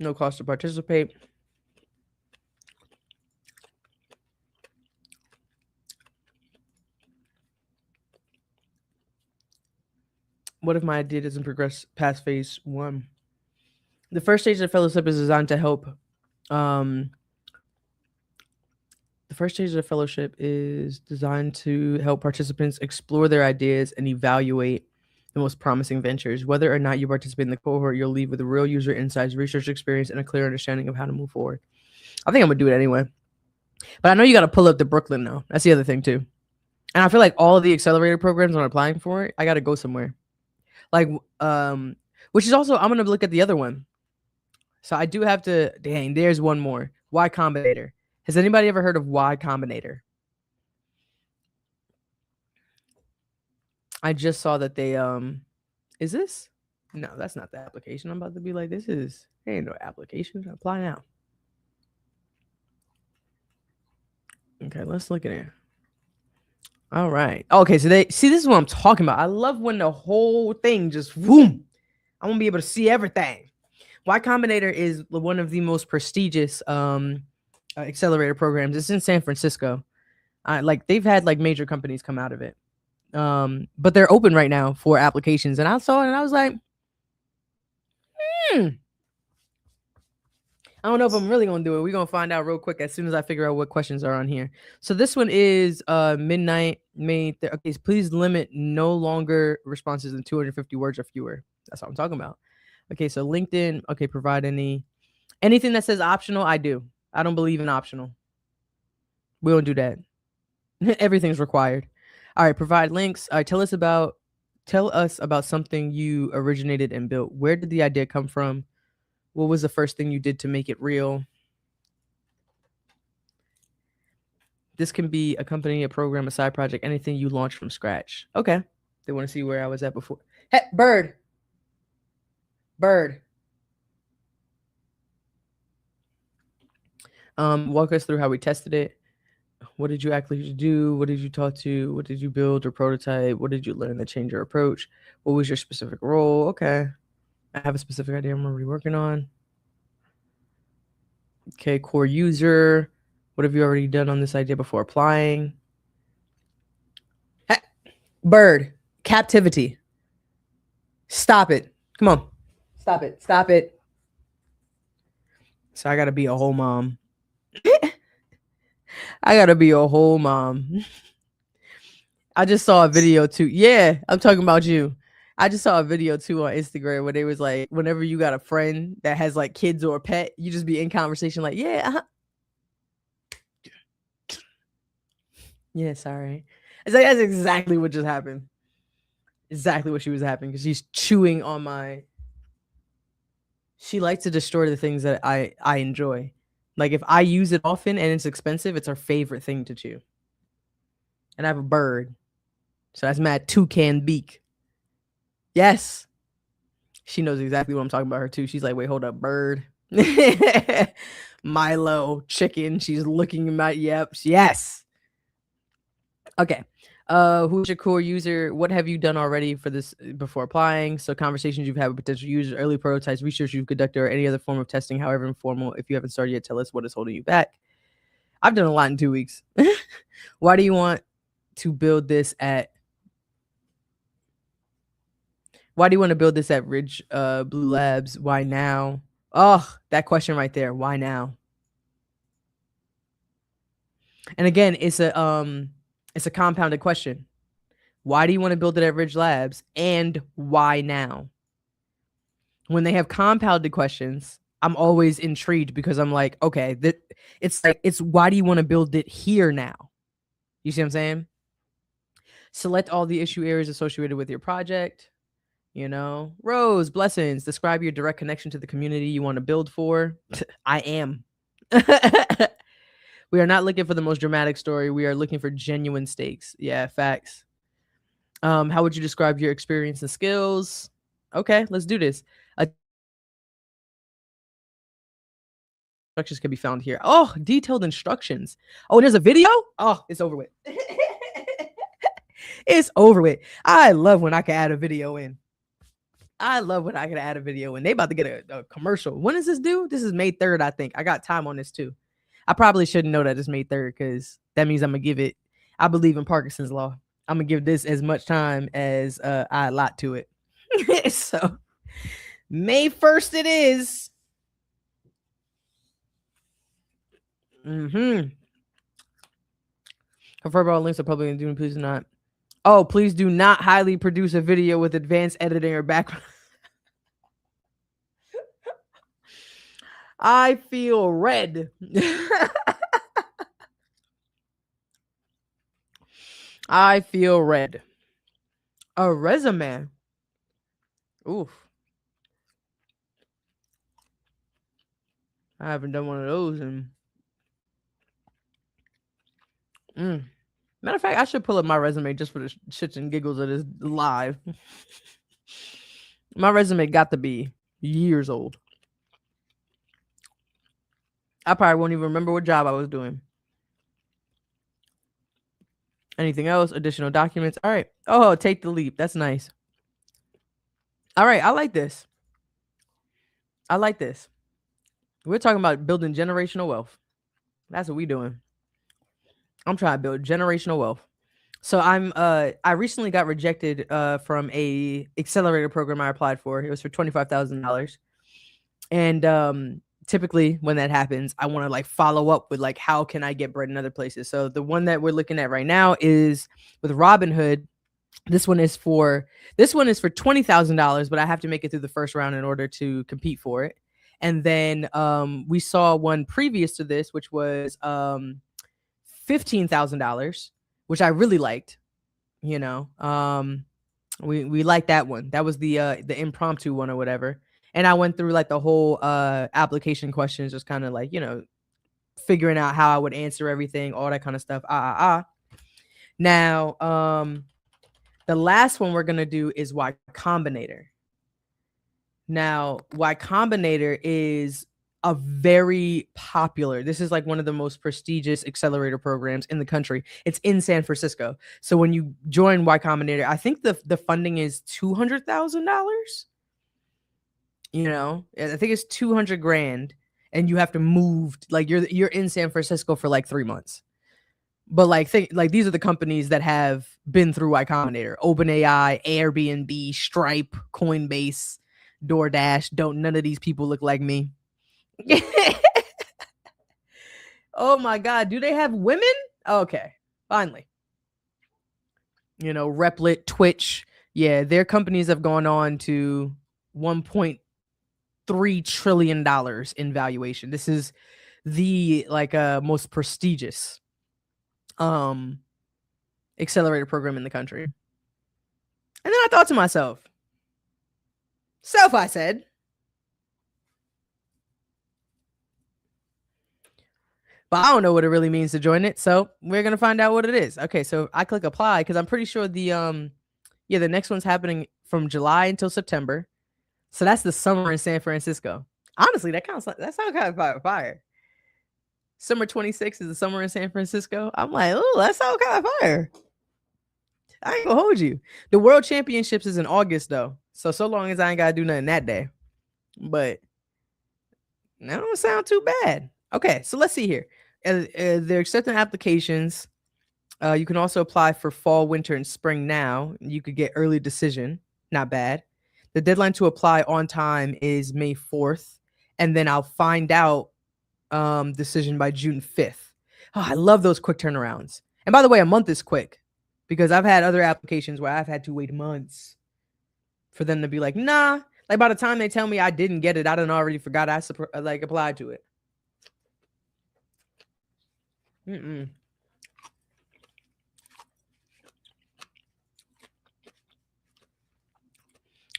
No cost to participate. What if my idea doesn't progress past phase 1? The first stage of the fellowship is designed to help. The first stage of the fellowship is designed to help participants explore their ideas and evaluate the most promising ventures. Whether or not you participate in the cohort, you'll leave with a real user insights, research experience, and a clear understanding of how to move forward. I think I'm gonna do it anyway. But I know you got to pull up to Brooklyn now. That's the other thing too. And I feel like all of the accelerator programs when I'm applying for it, I got to go somewhere. Like, which is also, I'm gonna look at the other one. So I do have to. Dang, there's one more. Y Combinator. Has anybody ever heard of Y Combinator? I just saw that they is this? No, that's not the application. I'm about to be like, this is, there ain't no application. Apply now. Okay, let's look at it. All right. Okay, so they see, this is what I'm talking about. I love when the whole thing just boom. I won't be able to see everything. Y Combinator is one of the most prestigious accelerator programs. It's in San Francisco. Like, they've had like major companies come out of it. But they're open right now for applications. And I saw it and I was like, I don't know if I'm really gonna do it. We're gonna find out real quick as soon as I figure out what questions are on here. So this one is midnight May. Okay, so please limit no longer responses than 250 words or fewer. That's what I'm talking about. Okay, so LinkedIn. Okay, provide anything that says optional. I do. I don't believe in optional. We don't do that. Everything's required. All right, provide links. All right, tell us about something you originated and built. Where did the idea come from? What was the first thing you did to make it real? This can be a company, a program, a side project, anything you launched from scratch. Okay. They want to see where I was at before. Hey, bird. Walk us through how we tested it. What did you actually do? What did you talk to? What did you build or prototype? What did you learn that changed your approach? What was your specific role? Okay. I have a specific idea I'm already working on. Okay, core user. What have you already done on this idea before applying? Hey, bird. Captivity. Stop it. Come on. Stop it. Stop it. So I gotta be a whole mom. I gotta be a whole mom. I just saw a video too. Yeah, I'm talking about you. I just saw a video too on Instagram where they was like, whenever you got a friend that has like kids or a pet, you just be in conversation like, yeah, yeah, sorry. It's like that's exactly what just happened. Exactly what she was happening because she's chewing on my. She likes to destroy the things that I enjoy. Like if I use it often and it's expensive, it's her favorite thing to chew. And I have a bird, so that's mad toucan beak. Yes. She knows exactly what I'm talking about her too. She's like, wait, hold up, bird. Milo, chicken. She's looking at my yes. Okay. Who's your core user? What have you done already for this before applying? So conversations you've had with potential users, early prototypes, research you've conducted, or any other form of testing, however informal. If you haven't started yet, tell us what is holding you back. I've done a lot in 2 weeks. Why do you want to build this at Ridge Blue Labs? Why now? Oh, that question right there. Why now? And again, it's a compounded question. Why do you want to build it at Ridge Labs? And why now? When they have compounded questions, I'm always intrigued because I'm like, okay, it's why do you want to build it here now? You see what I'm saying? Select all the issue areas associated with your project. Rose, blessings. Describe your direct connection to the community you want to build for. I am. We are not looking for the most dramatic story. We are looking for genuine stakes. Yeah, facts. How would you describe your experience and skills? Okay, let's do this. Instructions can be found here. Oh, detailed instructions. Oh, there's a video? Oh, it's over with. It's over with. I love when I can add a video in. They about to get a commercial. When is this due? This is May 3rd, I think. I got time on this too. I probably shouldn't know that it's May 3rd because that means I'm going to give it. I believe in Parkinson's law. I'm going to give this as much time as I allot to it. So May 1st it is. Confirm all links are public and doing. Please do not. Oh, please do not highly produce a video with advanced editing or background. I feel red. I feel red. A resume. Oof. I haven't done one of those in. Matter of fact, I should pull up my resume just for the shits and giggles of this live. My resume got to be years old. I probably won't even remember what job I was doing. Anything else? Additional documents? All right. Oh, take the leap. That's nice. All right. I like this. We're talking about building generational wealth. That's what we're doing. I'm trying to build generational wealth. So I recently got rejected from a accelerator program I applied for. It was for $25,000. And typically when that happens, I want to like follow up with like how can I get bread in other places. So the one that we're looking at right now is with Robinhood. This one is for $20,000, but I have to make it through the first round in order to compete for it. And then we saw one previous to this, which was $15,000, which I really liked. You know, we like that one. That was the impromptu one or whatever. And I went through like the whole application questions, just kind of like, figuring out how I would answer everything, all that kind of stuff. Now, the last one we're gonna do is Y Combinator. Now, Y Combinator is a very popular. This is like one of the most prestigious accelerator programs in the country. It's in San Francisco. So when you join Y Combinator, I think the funding is $200,000. I think it's 200 grand, and you have to move. Like you're in San Francisco for like 3 months. But like these are the companies that have been through Y Combinator: OpenAI, Airbnb, Stripe, Coinbase, DoorDash. None of these people look like me. Oh my God, do they have women? Okay, finally. Replit, Twitch. Yeah, their companies have gone on to $1.3 trillion in valuation. This is the most prestigious accelerator program in the country. And then I thought to myself, I said, but I don't know what it really means to join it. So we're going to find out what it is. Okay. So I click apply because I'm pretty sure the next one's happening from July until September. So that's the summer in San Francisco. Honestly, that sounds kind of fire. Summer 26 is the summer in San Francisco. I'm like, oh, that sounds kind of fire. I ain't gonna hold you. The World Championships is in August though. So long as I ain't gotta do nothing that day. But that don't sound too bad. Okay, so let's see here. They're accepting applications. You can also apply for fall, winter, and spring now. You could get early decision. Not bad. The deadline to apply on time is May 4th. And then I'll find out decision by June 5th. Oh, I love those quick turnarounds. And by the way, a month is quick because I've had other applications where I've had to wait months for them to be like, nah. Like by the time they tell me I didn't get it, I done already forgot I applied to it.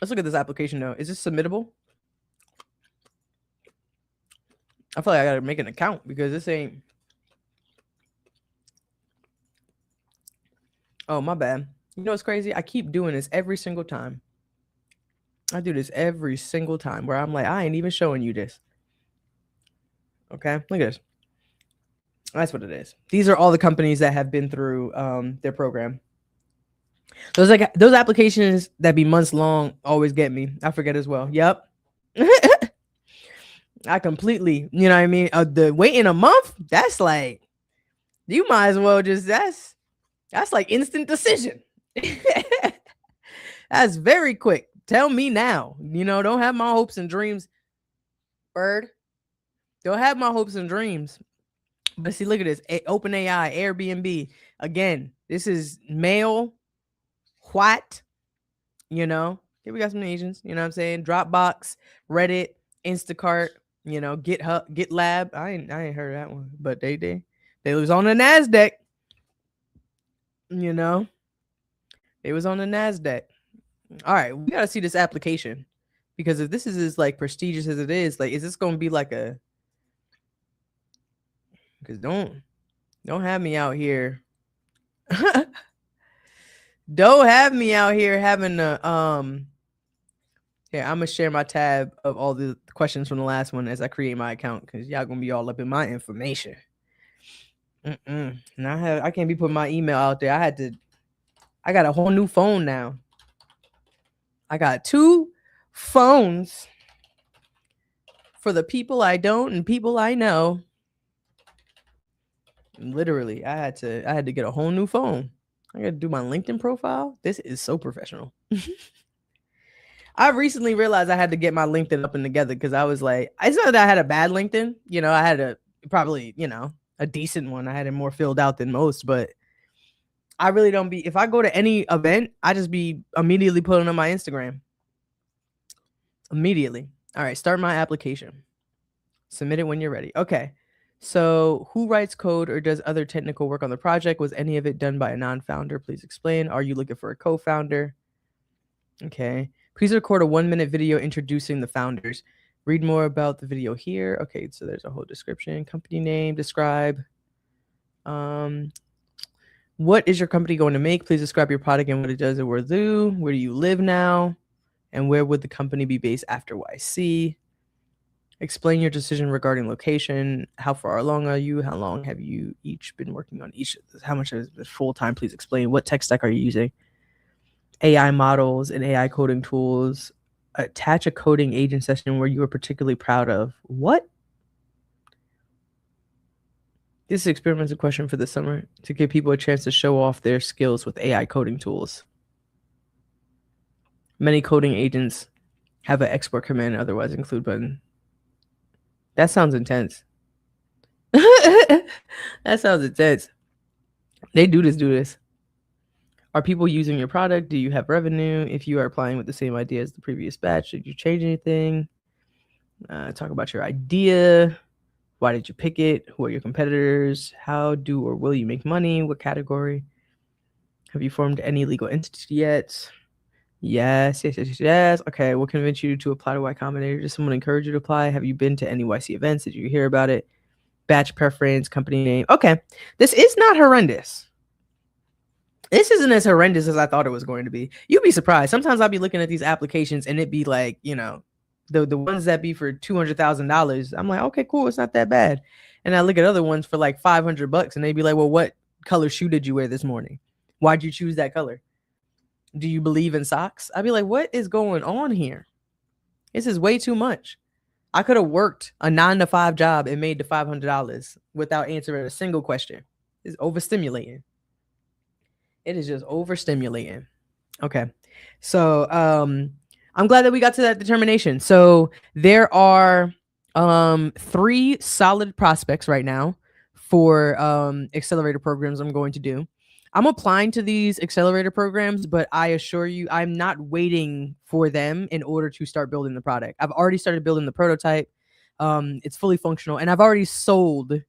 Let's look at this application though. Is this submittable? I feel like I gotta make an account because this ain't. Oh, my bad. You know what's crazy? I keep doing this every single time. I do this every single time where I'm like, I ain't even showing you this. Okay, look at this. That's what it is. These are all the companies that have been through their program. Those applications that be months long always get me. I forget as well. Yep. I completely, you know what I mean? The waiting a month, that's like, you might as well just, that's like instant decision. That's very quick. Tell me now. Don't have my hopes and dreams. Bird. Don't have my hopes and dreams. But see, look at this. OpenAI, Airbnb. Again, this is male, white, Here we got some Asians, you know what I'm saying? Dropbox, Reddit, Instacart, GitHub, GitLab. I ain't heard of that one, but they was on the NASDAQ. It was on the NASDAQ. All right, we gotta see this application because if this is as like prestigious as it is, like, is this gonna be like a? Because don't have me out here. Don't have me out here having a Yeah, I'm gonna share my tab of all the questions from the last one as I create my account because y'all gonna be all up in my information. And I can't be putting my email out there. I got a whole new phone now. I got 2 phones for the people I don't and people I know. Literally, I had to get a whole new phone. I got to do my LinkedIn profile. This is so professional. I recently realized I had to get my LinkedIn up and together because I was like, it's not that I had a bad LinkedIn. I had a decent one. I had it more filled out than most, but I really don't be. If I go to any event, I just be immediately putting on my Instagram. Immediately. All right, start my application. Submit it when you're ready. Okay. So, who writes code or does other technical work on the project? Was any of it done by a non-founder? Please explain. Are you looking for a co-founder? Okay. Please record a 1-minute video introducing the founders. Read more about the video here. Okay, so there's a whole description. Company name, describe. What is your company going to make? Please describe your product and what it does and where do. Where do you live now? And where would the company be based after YC? Explain your decision regarding location. How far along are you? How long have you each been working on each of this? How much is this full time? Please explain. What tech stack are you using? AI models and AI coding tools. Attach a coding agent session where you are particularly proud of. What? This is an experimental question for the summer to give people a chance to show off their skills with AI coding tools. Many coding agents have an export command, otherwise include button. That sounds intense. That sounds intense. They do this. Are people using your product? Do you have revenue? If you are applying with the same idea as the previous batch, did you change anything? Talk about your idea. Why did you pick it? Who are your competitors? How do or will you make money? What category? Have you formed any legal entity yet? Yes. Okay, what convinced you to apply to Y Combinator? Did someone encourage you to apply? Have you been to any YC events? Did you hear about it? Batch preference, company name. Okay, this is not horrendous. This isn't as horrendous as I thought it was going to be. You'd be surprised. Sometimes I'll be looking at these applications and it'd be like, the ones that be for $200,000. I'm like, okay, cool. It's not that bad. And I look at other ones for like $500 and they'd be like, well, what color shoe did you wear this morning? Why'd you choose that color? Do you believe in socks? I'd be like, what is going on here? This is way too much. I could have worked a 9-to-5 job and made the $500 without answering a single question. It's overstimulating. It is just overstimulating. Okay. So I'm glad that we got to that determination. So there are 3 solid prospects right now for accelerator programs I'm going to do. I'm applying to these accelerator programs, but I assure you, I'm not waiting for them in order to start building the product. I've already started building the prototype. It's fully functional and I've already sold.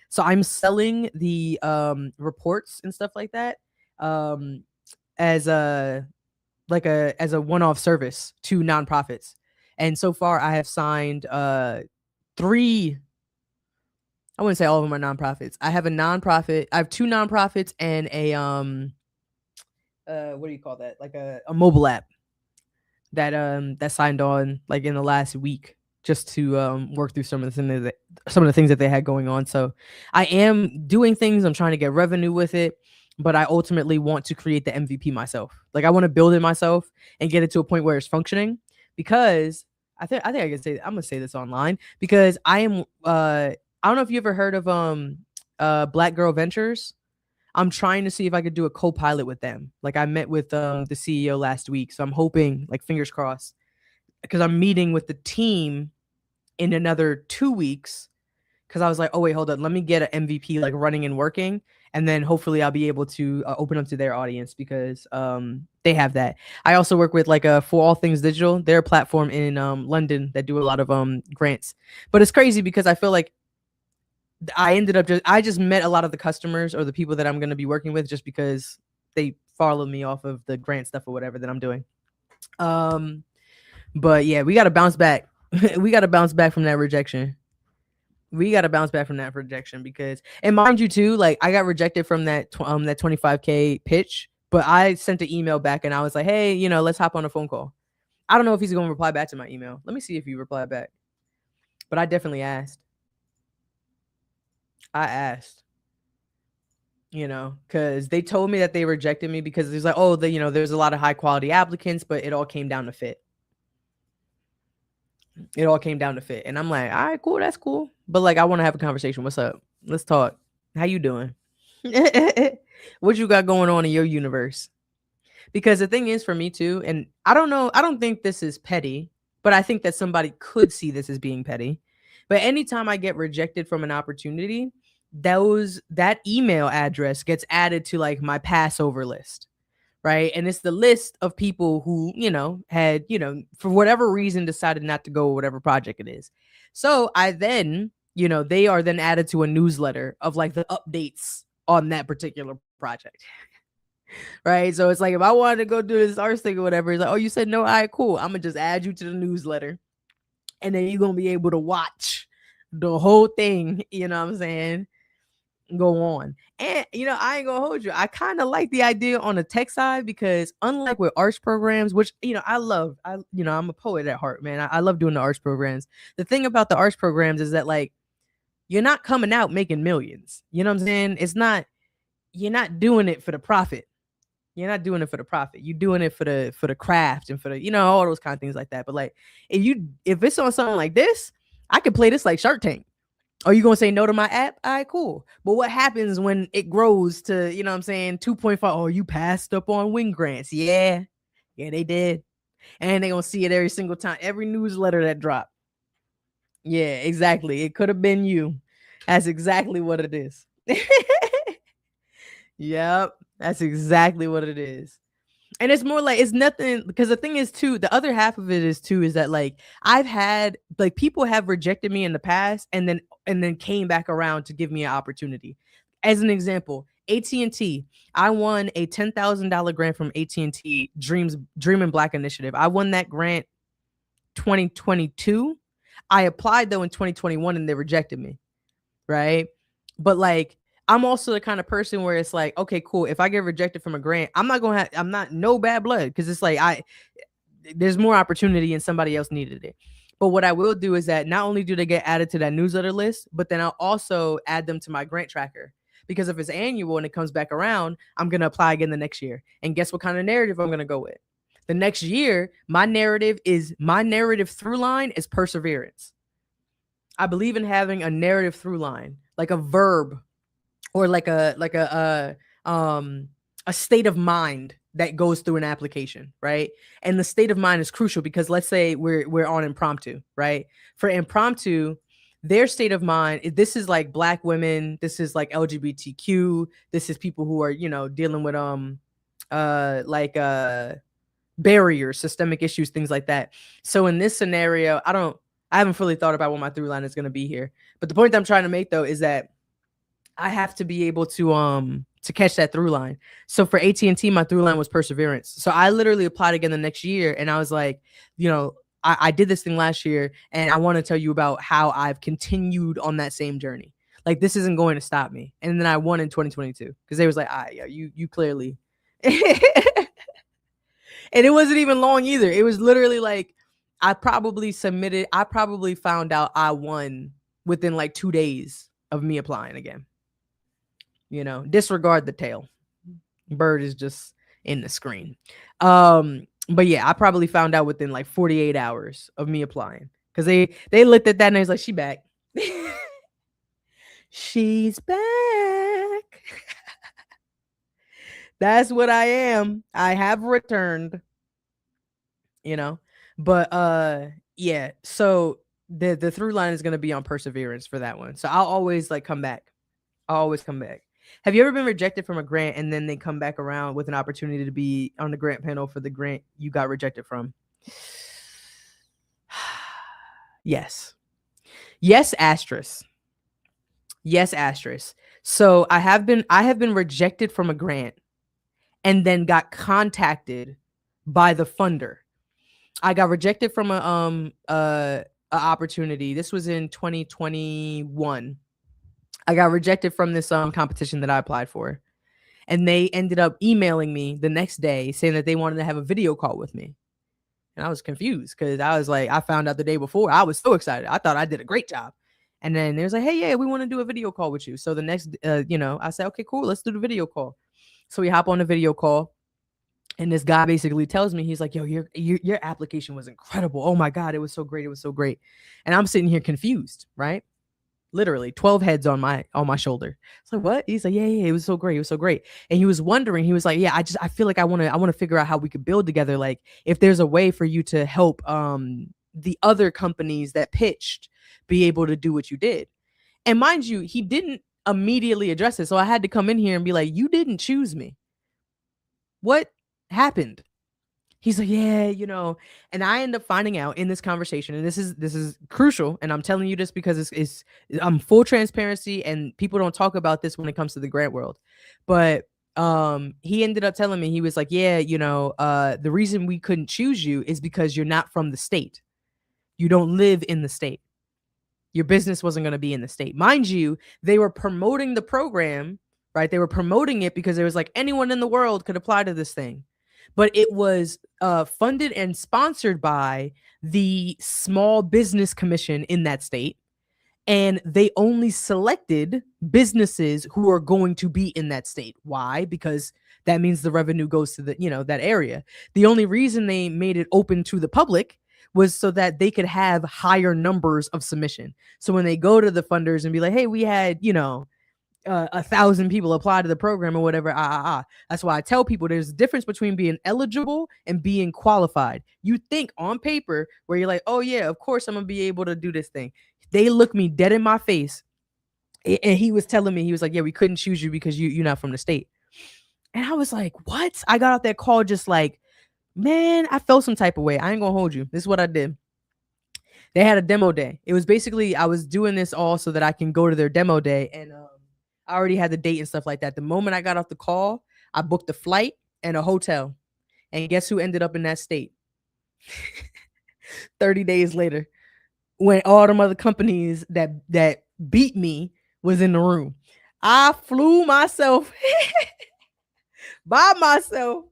So I'm selling the reports and stuff like that as a one-off service to nonprofits. And so far I have signed 3. I wouldn't say all of them are nonprofits. I have a nonprofit. I have 2 nonprofits and a what do you call that? Like a mobile app that signed on like in the last week just to work through some of the things that they had going on. So I am doing things. I'm trying to get revenue with it, but I ultimately want to create the MVP myself. Like I want to build it myself and get it to a point where it's functioning, because I think I can say, I'm gonna say this online, because I am I don't know if you ever heard of Black Girl Ventures. I'm trying to see if I could do a co-pilot with them. Like I met with the CEO last week, so I'm hoping, like fingers crossed, because I'm meeting with the team in another 2 weeks. Because I was like, oh wait, hold on, let me get an MVP like running and working, and then hopefully I'll be able to open up to their audience, because they have that. I also work with like For All Things Digital. They're a platform in London that do a lot of grants. But it's crazy because I feel like I just met a lot of the customers or the people that I'm going to be working with just because they follow me off of the grant stuff or whatever that I'm doing. But yeah, we got to bounce back. We got to bounce back from that rejection. Because, and mind you too, like I got rejected from that 25K pitch, but I sent an email back and I was like, hey, let's hop on a phone call. I don't know if he's going to reply back to my email. Let me see if he replied back. But I definitely asked. Because they told me that they rejected me because it's like, oh, there's a lot of high quality applicants, but it all came down to fit. And I'm like, all right, cool, that's cool. But like, I want to have a conversation. What's up? Let's talk. How you doing? What you got going on in your universe? Because the thing is for me too, and I don't know, I don't think this is petty, but I think that somebody could see this as being petty. But anytime I get rejected from an opportunity, that email address gets added to like my Passover list, right? And it's the list of people who, had, for whatever reason decided not to go with whatever project it is. So I then they are then added to a newsletter of like the updates on that particular project. Right. So it's like if I wanted to go do this art thing or whatever, it's like, oh, you said no, all right, cool. I'm gonna just add you to the newsletter. And then you're gonna be able to watch the whole thing, you know what I'm saying? Go on. And I ain't gonna hold you. I kind of like the idea on the tech side because unlike with arts programs, which I love, I'm a poet at heart, man. I love doing the arts programs. The thing about the arts programs is that like you're not coming out making millions. You know what I'm saying? You're not doing it for the profit. You're not doing it for the profit. You're doing it for the craft and for the, all those kind of things like that. But like if it's on something like this, I could play this like Shark Tank. Are you gonna say no to my app? All right, cool. But what happens when it grows to, 2.5? Oh, you passed up on wing grants. Yeah, they did. And they gonna see it every single time, every newsletter that drop. Yeah, exactly. It could have been you. That's exactly what it is. Yep, that's exactly what it is. And it's more like it's nothing because the thing is too, the other half of it is too, is that like I've had like people have rejected me in the past and then came back around to give me an opportunity. As an example, AT&T, I won a $10,000 grant from AT&T Dream and Black Initiative. I won that grant 2022. I applied though in 2021 and they rejected me. Right. But like, I'm also the kind of person where it's like, okay, cool. If I get rejected from a grant, I'm not no bad blood because it's like there's more opportunity and somebody else needed it. But what I will do is that not only do they get added to that newsletter list, but then I'll also add them to my grant tracker. Because if it's annual and it comes back around, I'm going to apply again the next year. And guess what kind of narrative I'm going to go with? The next year, my narrative through line is perseverance. I believe in having a narrative through line, like a verb or like a state of mind that goes through an application, right? And the state of mind is crucial because let's say we're on impromptu, right? For impromptu, their state of mind, this is like Black women, this is like LGBTQ, this is people who are, dealing with barriers, systemic issues, things like that. So in this scenario, I haven't fully thought about what my through line is going to be here. But the point that I'm trying to make though is that I have to be able to catch that through line. So for AT&T, my through line was perseverance. So I literally applied again the next year and I was like, I did this thing last year and I want to tell you about how I've continued on that same journey. Like this isn't going to stop me. And then I won in 2022 because they was like, yeah, you clearly. And it wasn't even long either. It was literally like, I probably found out I won within like 2 days of me applying again. Disregard the tail. Bird is just in the screen. But yeah, I probably found out within like 48 hours of me applying because they looked at that and they was like, she back. She's back. That's what I am. I have returned. But yeah, so the through line is going to be on perseverance for that one. So I'll always like come back. I'll always come back. Have you ever been rejected from a grant and then they come back around with an opportunity to be on the grant panel for the grant you got rejected from? Yes. Yes, asterisk. Yes, asterisk. So I have been rejected from a grant and then got contacted by the funder. I got rejected from a opportunity. This was in 2021. I got rejected from this competition that I applied for. And they ended up emailing me the next day saying that they wanted to have a video call with me. And I was confused because I was like, I found out the day before. I was so excited. I thought I did a great job. And then they was like, hey, yeah, we want to do a video call with you. So the next, I said, okay, cool. Let's do the video call. So we hop on the video call. And this guy basically tells me, he's like, yo, your application was incredible. Oh my God, it was so great. It was so great. And I'm sitting here confused, right? Literally 12 heads on my shoulder. It's like, what? He's like, yeah, it was so great. It was so great. And he was wondering, he was like, yeah, I feel like I want to figure out how we could build together. Like if there's a way for you to help the other companies that pitched be able to do what you did. And mind you, he didn't immediately address it. So I had to come in here and be like, you didn't choose me. What happened? He's like, yeah, and I end up finding out in this conversation, and this is crucial, and I'm telling you this because it's I'm full transparency, and people don't talk about this when it comes to the grant world. But he ended up telling me, he was like, yeah, the reason we couldn't choose you is because you're not from the state. You don't live in the state. Your business wasn't going to be in the state. Mind you, they were promoting the program, right? They were promoting it because it was like anyone in the world could apply to this thing. But it was funded and sponsored by the Small Business Commission in that state. And they only selected businesses who are going to be in that state. Why? Because that means the revenue goes to that area. The only reason they made it open to the public was so that they could have higher numbers of submission. So when they go to the funders and be like, hey, we had, 1,000 people apply to the program or whatever. That's why I tell people there's a difference between being eligible and being qualified. You think on paper where you're like, oh yeah, of course I'm gonna be able to do this thing. They look me dead in my face, and he was telling me, he was like, yeah, we couldn't choose you because you're not from the state. And I was like, what? I got off that call just like, man, I felt some type of way. I ain't gonna hold you. This is what I did. They had a demo day. It was basically, I was doing this all so that I can go to their demo day, and I already had the date and stuff like that. The moment I got off the call, I booked a flight and a hotel. And guess who ended up in that state? 30 days later, when all them other companies that beat me was in the room. I flew myself by myself.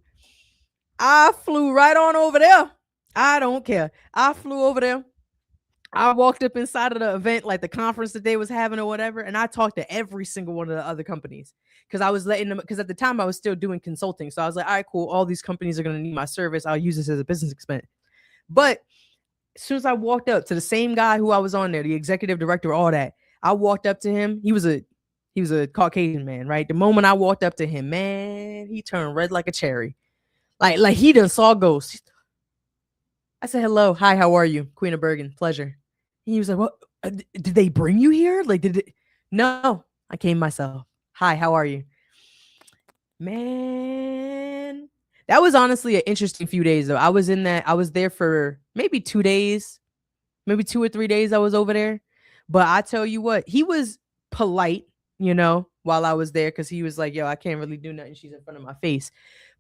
I flew right on over there. I don't care. I flew over there. I walked up inside of the event, like the conference that they was having or whatever, and I talked to every single one of the other companies because I was letting them, because at the time I was still doing consulting. So I was like, all right, cool. All these companies are going to need my service. I'll use this as a business expense. But as soon as I walked up to the same guy who I was on there, the executive director, all that, I walked up to him. He was a Caucasian man, right? The moment I walked up to him, man, he turned red like a cherry. Like he done saw ghosts. I said, hello, hi, how are you? Queen of Bergen, pleasure. He was like, what? Did they bring you here? Like, No, I came myself. Hi, how are you? Man, that was honestly an interesting few days though. I was there for maybe 2 days, maybe 2 or 3 days I was over there. But I tell you what, he was polite, while I was there, because he was like, yo, I can't really do nothing. She's in front of my face.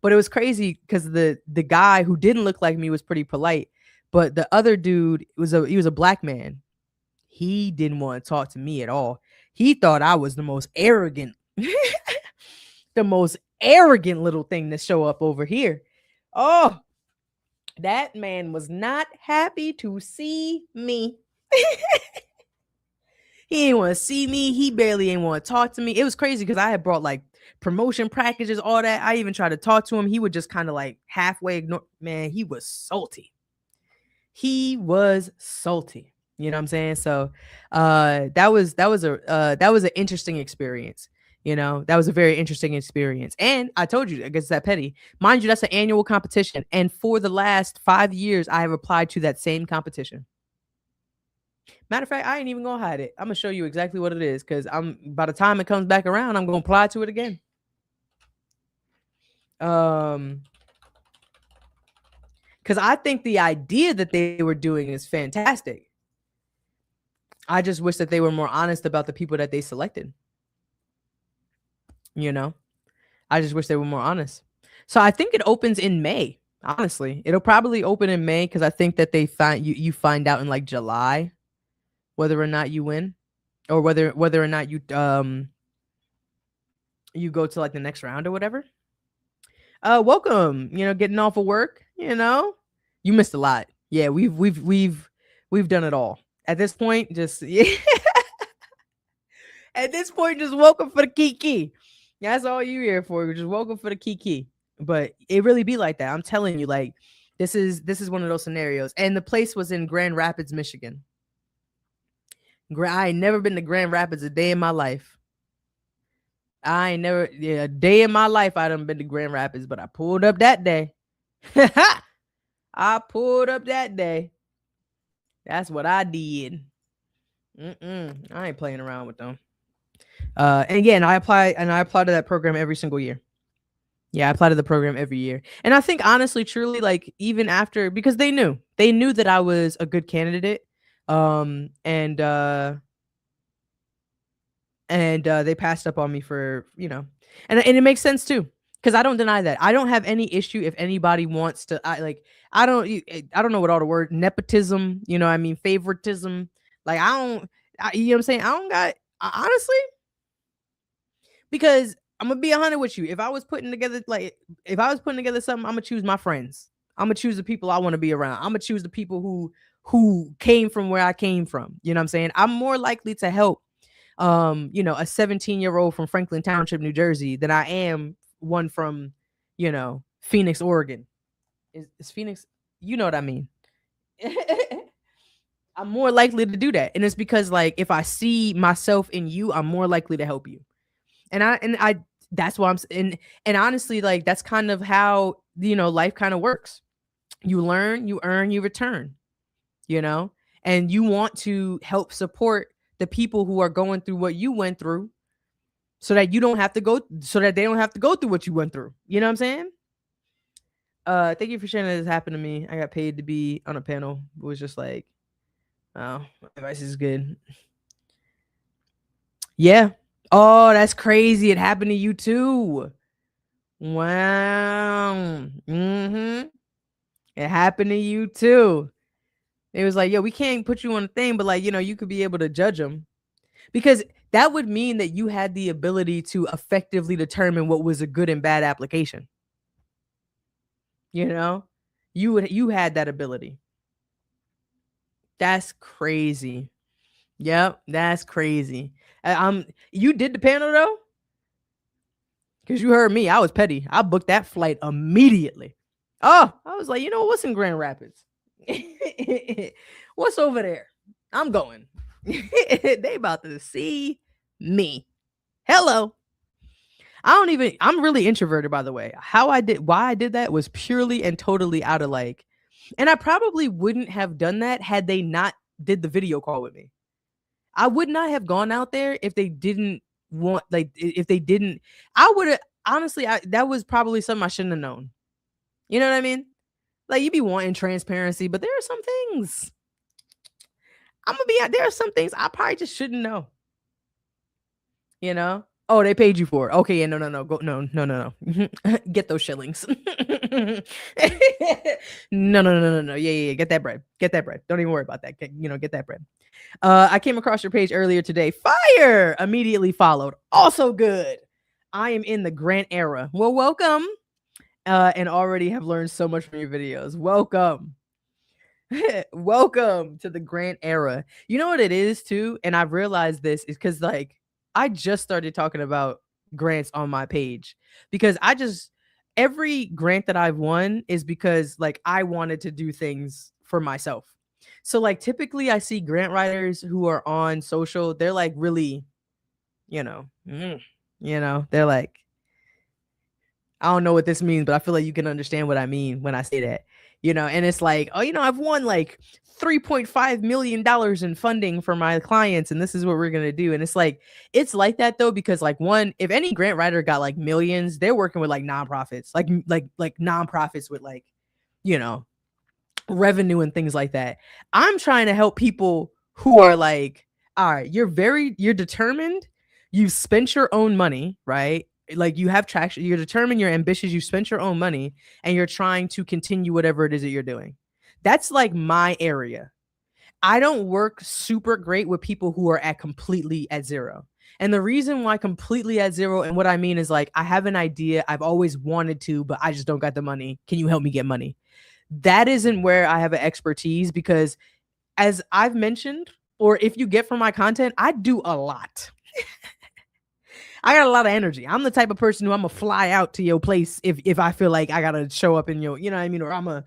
But it was crazy because the guy who didn't look like me was pretty polite. But the other dude he was a black man. He didn't want to talk to me at all. He thought I was the most arrogant, the most arrogant little thing to show up over here. Oh, that man was not happy to see me. He didn't want to see me. He barely didn't want to talk to me. It was crazy because I had brought like promotion packages, all that. I even tried to talk to him. He would just kind of like halfway ignore. Man, he was salty. He was salty. You know what I'm saying? So that was an interesting experience. That was a very interesting experience. And I told you, I guess that petty. Mind you, that's an annual competition. And for the last 5 years, I have applied to that same competition. Matter of fact, I ain't even gonna hide it. I'm gonna show you exactly what it is, because by the time it comes back around, I'm gonna apply to it again. Because I think the idea that they were doing is fantastic. I just wish that they were more honest about the people that they selected. I just wish they were more honest. So I think it opens in May. Honestly, it'll probably open in May, because I think that they you find out in like July whether or not you win, or whether or not you you go to like the next round or whatever. Welcome, getting off of work, you missed a lot. Yeah, we've done it all. At this point, just at this point, just welcome for the kiki. That's all you here for. Just welcome for the kiki. But it really be like that. I'm telling you, like, this is one of those scenarios. And the place was in Grand Rapids, Michigan. I ain't never been to Grand Rapids a day in my life. A day in my life I done been to Grand Rapids, but I pulled up that day. I pulled up that day. That's what I did. I ain't playing around with them. And again, I apply to that program every single year. Yeah, I applied to the program every year. And I think honestly, truly, like even after, because they knew that I was a good candidate. And they passed up on me for, and it makes sense too. Cause I don't deny that. I don't have any issue if anybody wants to, I don't know what all the word nepotism, I mean, favoritism. Like you know what I'm saying? I don't got, honestly, because I'm gonna be 100 with you. If I was putting together something, I'm gonna choose my friends. I'm gonna choose the people I want to be around. I'm gonna choose the people who came from where I came from. You know what I'm saying? I'm more likely to help a 17-year-old from Franklin Township, New Jersey, than I am one from, Phoenix, Oregon. Is Phoenix, you know what I mean? I'm more likely to do that. And it's because like if I see myself in you, I'm more likely to help you. And I that's why and honestly, like that's kind of how life kind of works. You learn, you earn, you return, you know, and you want to help support the people who are going through what you went through so that they don't have to go through what you went through. You know what I'm saying? Thank you for sharing that this happened to me. I got paid to be on a panel. It was just like, oh, my advice is good. Yeah. Oh, that's crazy. It happened to you too. Wow. Mm-hmm. It happened to you too. It was like, yo, we can't put you on a thing, but like, you could be able to judge them. Because that would mean that you had the ability to effectively determine what was a good and bad application. You had that ability. That's crazy. Yep, that's crazy. You did the panel though? Because you heard me, I was petty. I booked that flight immediately. Oh, I was like, what's in Grand Rapids? What's over there? I'm going. They about to see me. Hello. I'm really introverted, by the way. Why I did that was purely and totally out of like, and I probably wouldn't have done that had they not did the video call with me. I would not have gone out there if they didn't want, like, if they didn't, I would have, honestly, that was probably something I shouldn't have known. You know what I mean? Like, you be wanting transparency, but there are some things, there are some things I probably just shouldn't know. Oh, they paid you for it. Okay, yeah, no, go, no. Get those shillings. No. Yeah, get that bread. Don't even worry about that. Get that bread. I came across your page earlier today. Fire! Immediately followed. Also good. I am in the Grant era. Well, welcome. And already have learned so much from your videos. Welcome. Welcome to the Grant era. You know what it is too? And I've realized this is because like I just started talking about grants on my page because every grant that I've won is because like I wanted to do things for myself. So like typically I see grant writers who are on social, they're like really, they're like, I don't know what this means, but I feel like you can understand what I mean when I say that, and it's like, oh, I've won like $3.5 million in funding for my clients, and this is what we're going to do. And it's like that though, because like if any grant writer got like millions, they're working with like nonprofits, like nonprofits with like, revenue and things like that. I'm trying to help people who are like, all right, you're determined. You've spent your own money, right? Like you have traction, you're determined, you're ambitious, you spent your own money and you're trying to continue whatever it is that you're doing. That's like my area. I don't work super great with people who are completely at zero. And the reason why completely at zero, and what I mean is like, I have an idea, I've always wanted to, but I just don't got the money. Can you help me get money? That isn't where I have an expertise because as I've mentioned, or if you get from my content, I do a lot. I got a lot of energy. I'm the type of person who I'm gonna fly out to your place if I feel like I gotta show up in your, you know what I mean? Or I'm gonna,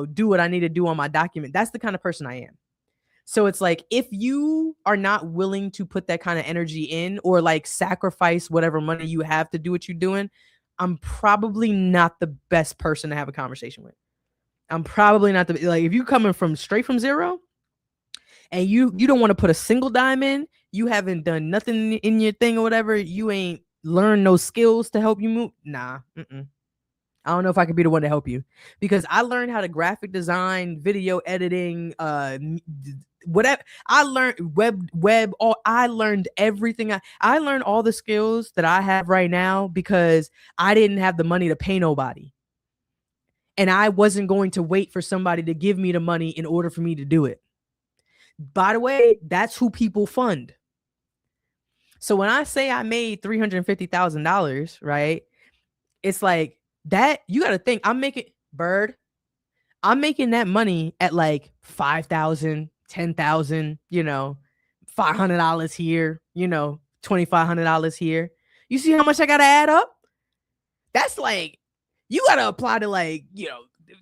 do what I need to do on my document. That's the kind of person I am. So it's like, if you are not willing to put that kind of energy in or like sacrifice whatever money you have to do what you're doing, I'm probably not the best person to have a conversation with. I'm probably not like, if you coming from straight from zero and you don't want to put a single dime in, you haven't done nothing in your thing or whatever, you ain't learn those skills to help you move. Nah, I don't know if I could be the one to help you, because I learned how to graphic design, video editing, whatever. I learned web. All I learned everything. I learned all the skills that I have right now because I didn't have the money to pay nobody, and I wasn't going to wait for somebody to give me the money in order for me to do it. By the way, that's who people fund. So when I say I made $350,000, right? It's like that. You got to think I'm making Bird. I'm making that money at like 5,000, 10,000, $500 here, $2,500 here. You see how much I got to add up? That's like, you got to apply to like,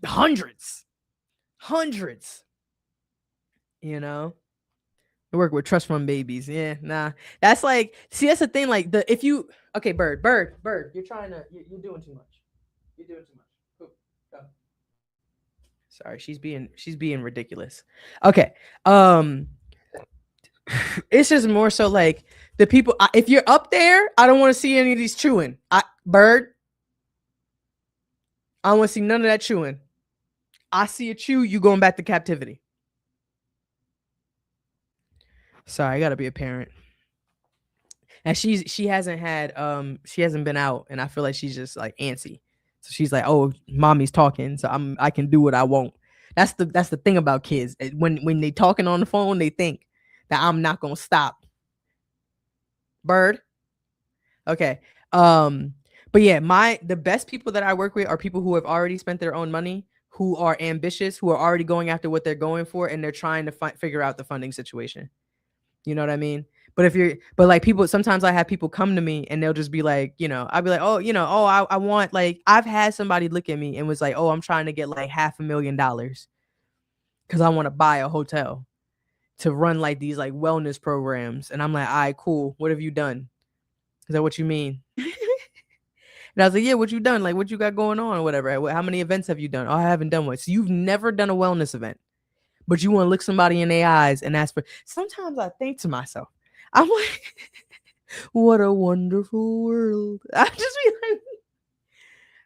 hundreds, I work with trust fund babies. Yeah, nah. That's like, see, that's the thing. Like okay, Bird, you're you're doing too much. You're doing too much. Go. Sorry, she's being ridiculous. Okay. It's just more so like the people, if you're up there, I don't want to see any of these chewing. Bird, I don't want to see none of that chewing. I see a chew, you going back to captivity. Sorry, I gotta be a parent. And she hasn't been out, and I feel like she's just like antsy. So she's like, "Oh, mommy's talking, so I can do what I want." That's the thing about kids. When they talking on the phone, they think that I'm not gonna stop. Bird. Okay. But yeah, the best people that I work with are people who have already spent their own money, who are ambitious, who are already going after what they're going for, and they're trying to figure out the funding situation. You know what I mean? But like people, sometimes I have people come to me and they'll just be like, I'll be like, oh, I want, like, I've had somebody look at me and was like, oh, I'm trying to get like $500,000 because I want to buy a hotel to run like these like wellness programs. And I'm like, all right, cool. What have you done? Is that what you mean? And I was like, yeah, what you done? Like, what you got going on or whatever? How many events have you done? Oh, I haven't done one. So you've never done a wellness event, but you want to look somebody in their eyes and ask for. Sometimes I think to myself, I'm like, what a wonderful world. I just be like,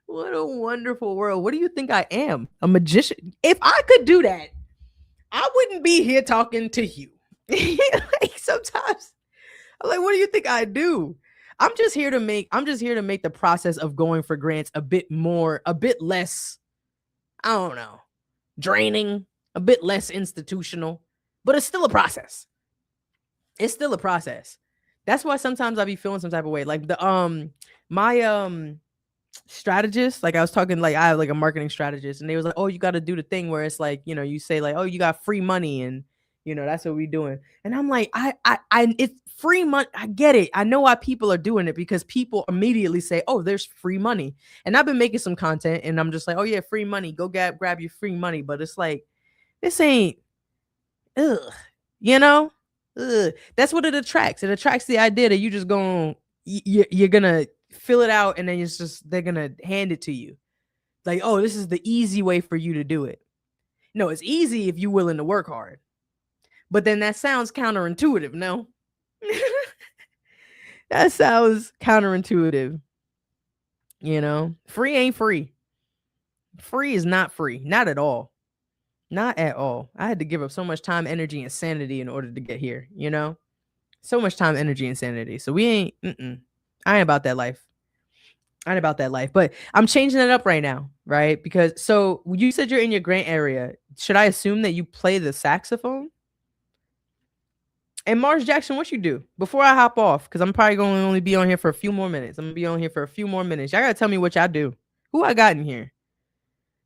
what a wonderful world. What do you think I am? A magician? If I could do that, I wouldn't be here talking to you. Like sometimes I'm like, what do you think I do? I'm just here to make the process of going for grants a bit less, I don't know, draining, a bit less institutional, but it's still a process. It's still a process. That's why sometimes I be feeling some type of way. Like my strategist, like I was talking, like I have like a marketing strategist, and they was like, oh, you got to do the thing where it's like, you say like, oh, you got free money, and that's what we doing. And I'm like, I it's free money. I get it. I know why people are doing it, because people immediately say, oh, there's free money. And I've been making some content and I'm just like, oh yeah, free money. Go grab your free money. But it's like, this ain't, ugh, you know? Ugh. That's what it attracts. It attracts the idea that you just you're gonna fill it out, and then it's just, they're gonna hand it to you. Like, oh, this is the easy way for you to do it. No, it's easy if you're willing to work hard. But then that sounds counterintuitive, no? That sounds counterintuitive. Free ain't free. Free is not free. Not at all. Not at all. I had to give up so much time, energy, and sanity in order to get here, So much time, energy, and sanity. So we ain't, I ain't about that life. I ain't about that life. But I'm changing it up right now, right? Because, so you said you're in your grant area. Should I assume that you play the saxophone? And Mars Jackson, what you do? Before I hop off, because I'm probably going to only be on here for a few more minutes. I'm going to be on here for a few more minutes. Y'all got to tell me what y'all do. Who I got in here?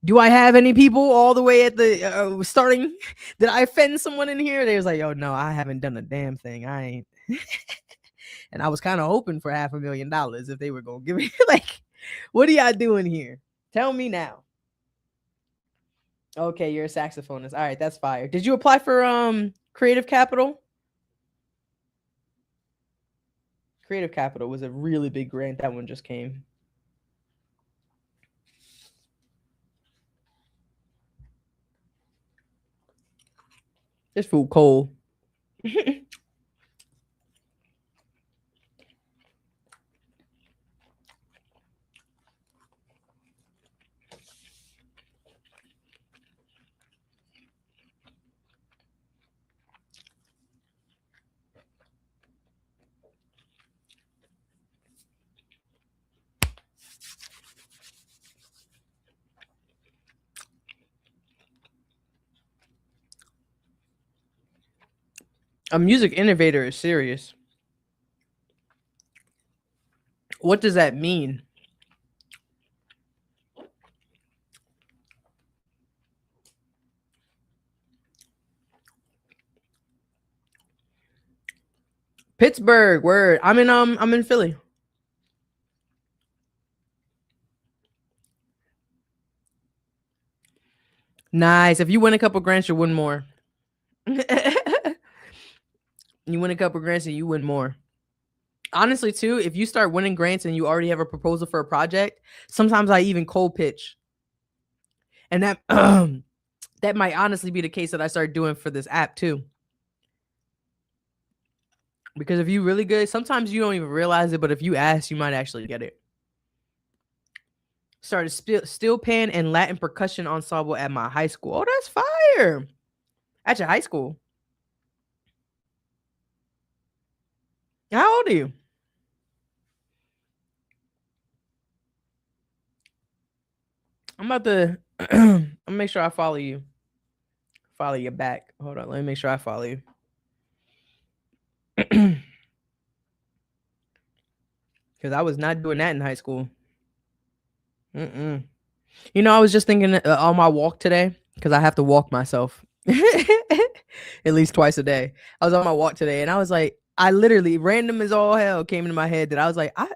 Do I have any people all the way at the starting? Did I offend someone in here? They was like, oh, no, I haven't done a damn thing. I ain't. And I was kind of hoping for $500,000 if they were going to give me, like, what are y'all doing here? Tell me now. Okay, you're a saxophonist. All right, that's fire. Did you apply for Creative Capital? Creative Capital was a really big grant. That one just came. This food cold. A music innovator is serious. What does that mean? Pittsburgh, word. I'm in Philly. Nice. If you win a couple grants, you win more. You win a couple grants and you win more. Honestly, too, if you start winning grants and you already have a proposal for a project, sometimes I even cold pitch. And that that might honestly be the case that I start doing for this app too. Because if you're really good, sometimes you don't even realize it, but if you ask, you might actually get it. Started steel pan and Latin percussion ensemble at my high school. Oh, that's fire. At your high school. How old are you? I'm about to I'm gonna make sure I follow you. Follow you back. Hold on, let me make sure I follow you. Because I was not doing that in high school. You know, I was just thinking on my walk today, because I have to walk myself at least twice a day. I was on my walk today and I was like, I literally, random as all hell, came into my head that I was like, I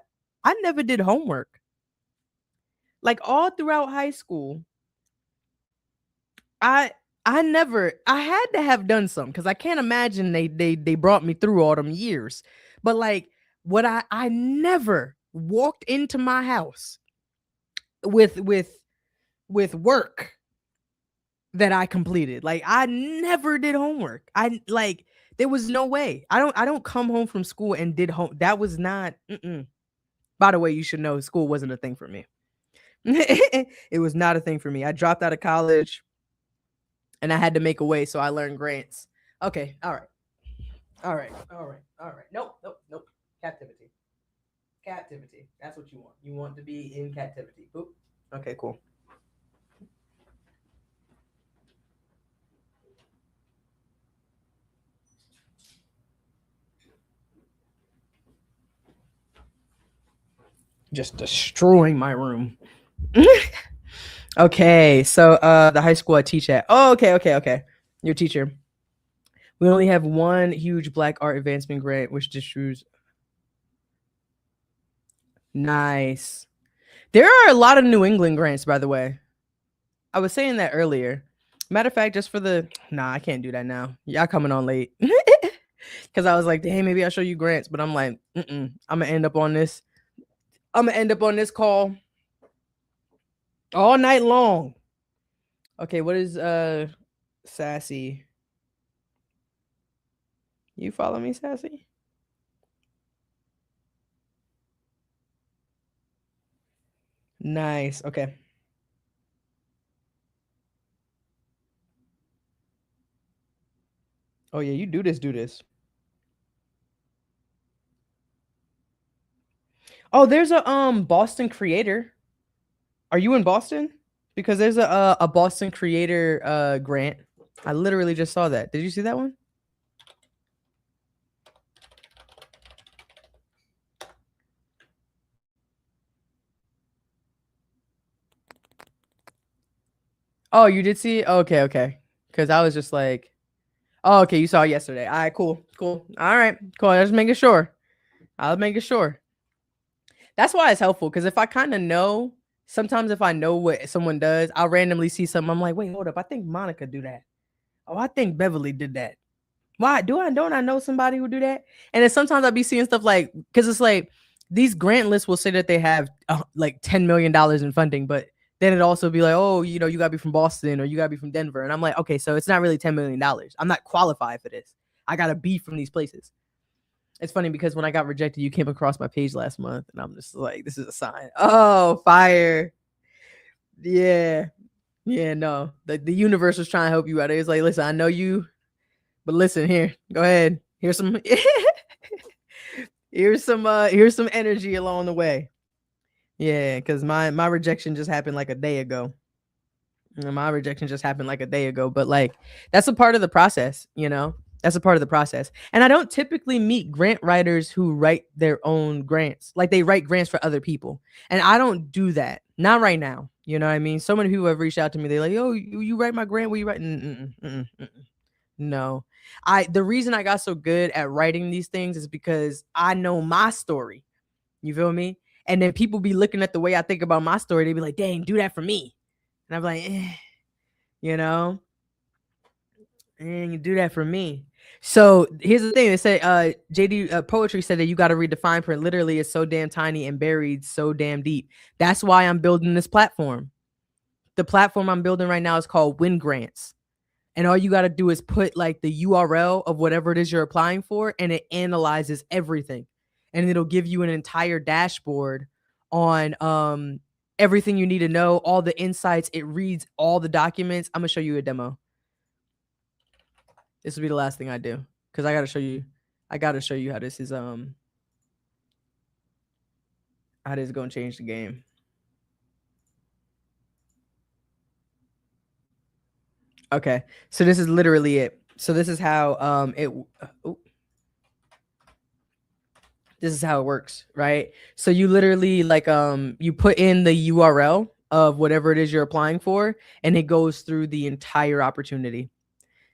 never did homework. Like all throughout high school, I had to have done some, because I can't imagine they brought me through all them years. But like, what I never walked into my house with work that I completed. Like I never did homework. I like, there was no way. I don't come home from school and did home. That was not. By the way, you should know school wasn't a thing for me. It was not a thing for me. I dropped out of college and I had to make a way, so I learned grants. Okay, all right. Nope. Captivity. Captivity. That's what you want. You want to be in captivity. Boop. Okay, cool. Just destroying my room. Okay, so the high school I teach at. Oh, okay. Your teacher. We only have one huge Black Art Advancement grant, which distributes. Nice. There are a lot of New England grants, by the way. I was saying that earlier. Matter of fact, just for the I can't do that now. Y'all coming on late. Because I was like, hey, maybe I'll show you grants, but I'm like, I'm gonna end up on this. I'm gonna end up on this call all night long. Okay, what is Sassy? You follow me, Sassy? Nice. Okay. Oh yeah, you do this. Oh, there's a Boston creator. Are you in Boston? Because there's a Boston creator grant. I literally just saw that. Did you see that one? Oh, you did see it? Okay. Because I was just like, oh, okay, you saw it yesterday. All right, cool. All right, cool. I was making sure. I was making sure. That's why it's helpful, because if I kind of know, sometimes if I know what someone does, I'll randomly see something. I'm like, wait, hold up. I think Monica do that. Oh, I think Beverly did that. Why don't I know somebody who do that? And then sometimes I'll be seeing stuff like, because it's like these grant lists will say that they have like $10 million in funding, but then it also be like, oh, you gotta be from Boston or you gotta be from Denver. And I'm like, okay, so it's not really $10 million. I'm not qualified for this. I gotta be from these places. It's funny because when I got rejected, you came across my page last month, and I'm just like, this is a sign. Oh, fire. Yeah. Yeah, no. The universe was trying to help you out. It's like, listen, I know you, but listen here. Go ahead. Here's some here's some energy along the way. Yeah, because my rejection just happened like a day ago. But like, that's a part of the process, That's a part of the process. And I don't typically meet grant writers who write their own grants. Like they write grants for other people. And I don't do that. Not right now. You know what I mean? So many people have reached out to me. They're like, "Oh, you write my grant? What you writing?" No. The reason I got so good at writing these things is because I know my story. You feel me? And then people be looking at the way I think about my story. They be like, "Dang, do that for me." And I'm like, you know, and you do that for me. So here's the thing. They say JD Poetry said that you got to read the fine print. Literally, it's so damn tiny and buried so damn deep. That's why I'm building this platform. The platform I'm building right now is called Win Grants. And all you got to do is put like the URL of whatever it is you're applying for, and it analyzes everything. And it'll give you an entire dashboard on everything you need to know, all the insights. It reads all the documents. I'm going to show you a demo. This will be the last thing I do because I got to show you how this is going to change the game. Okay. So this is literally it. So this is how this is how it works, right? So you literally like you put in the URL of whatever it is you're applying for, and it goes through the entire opportunity.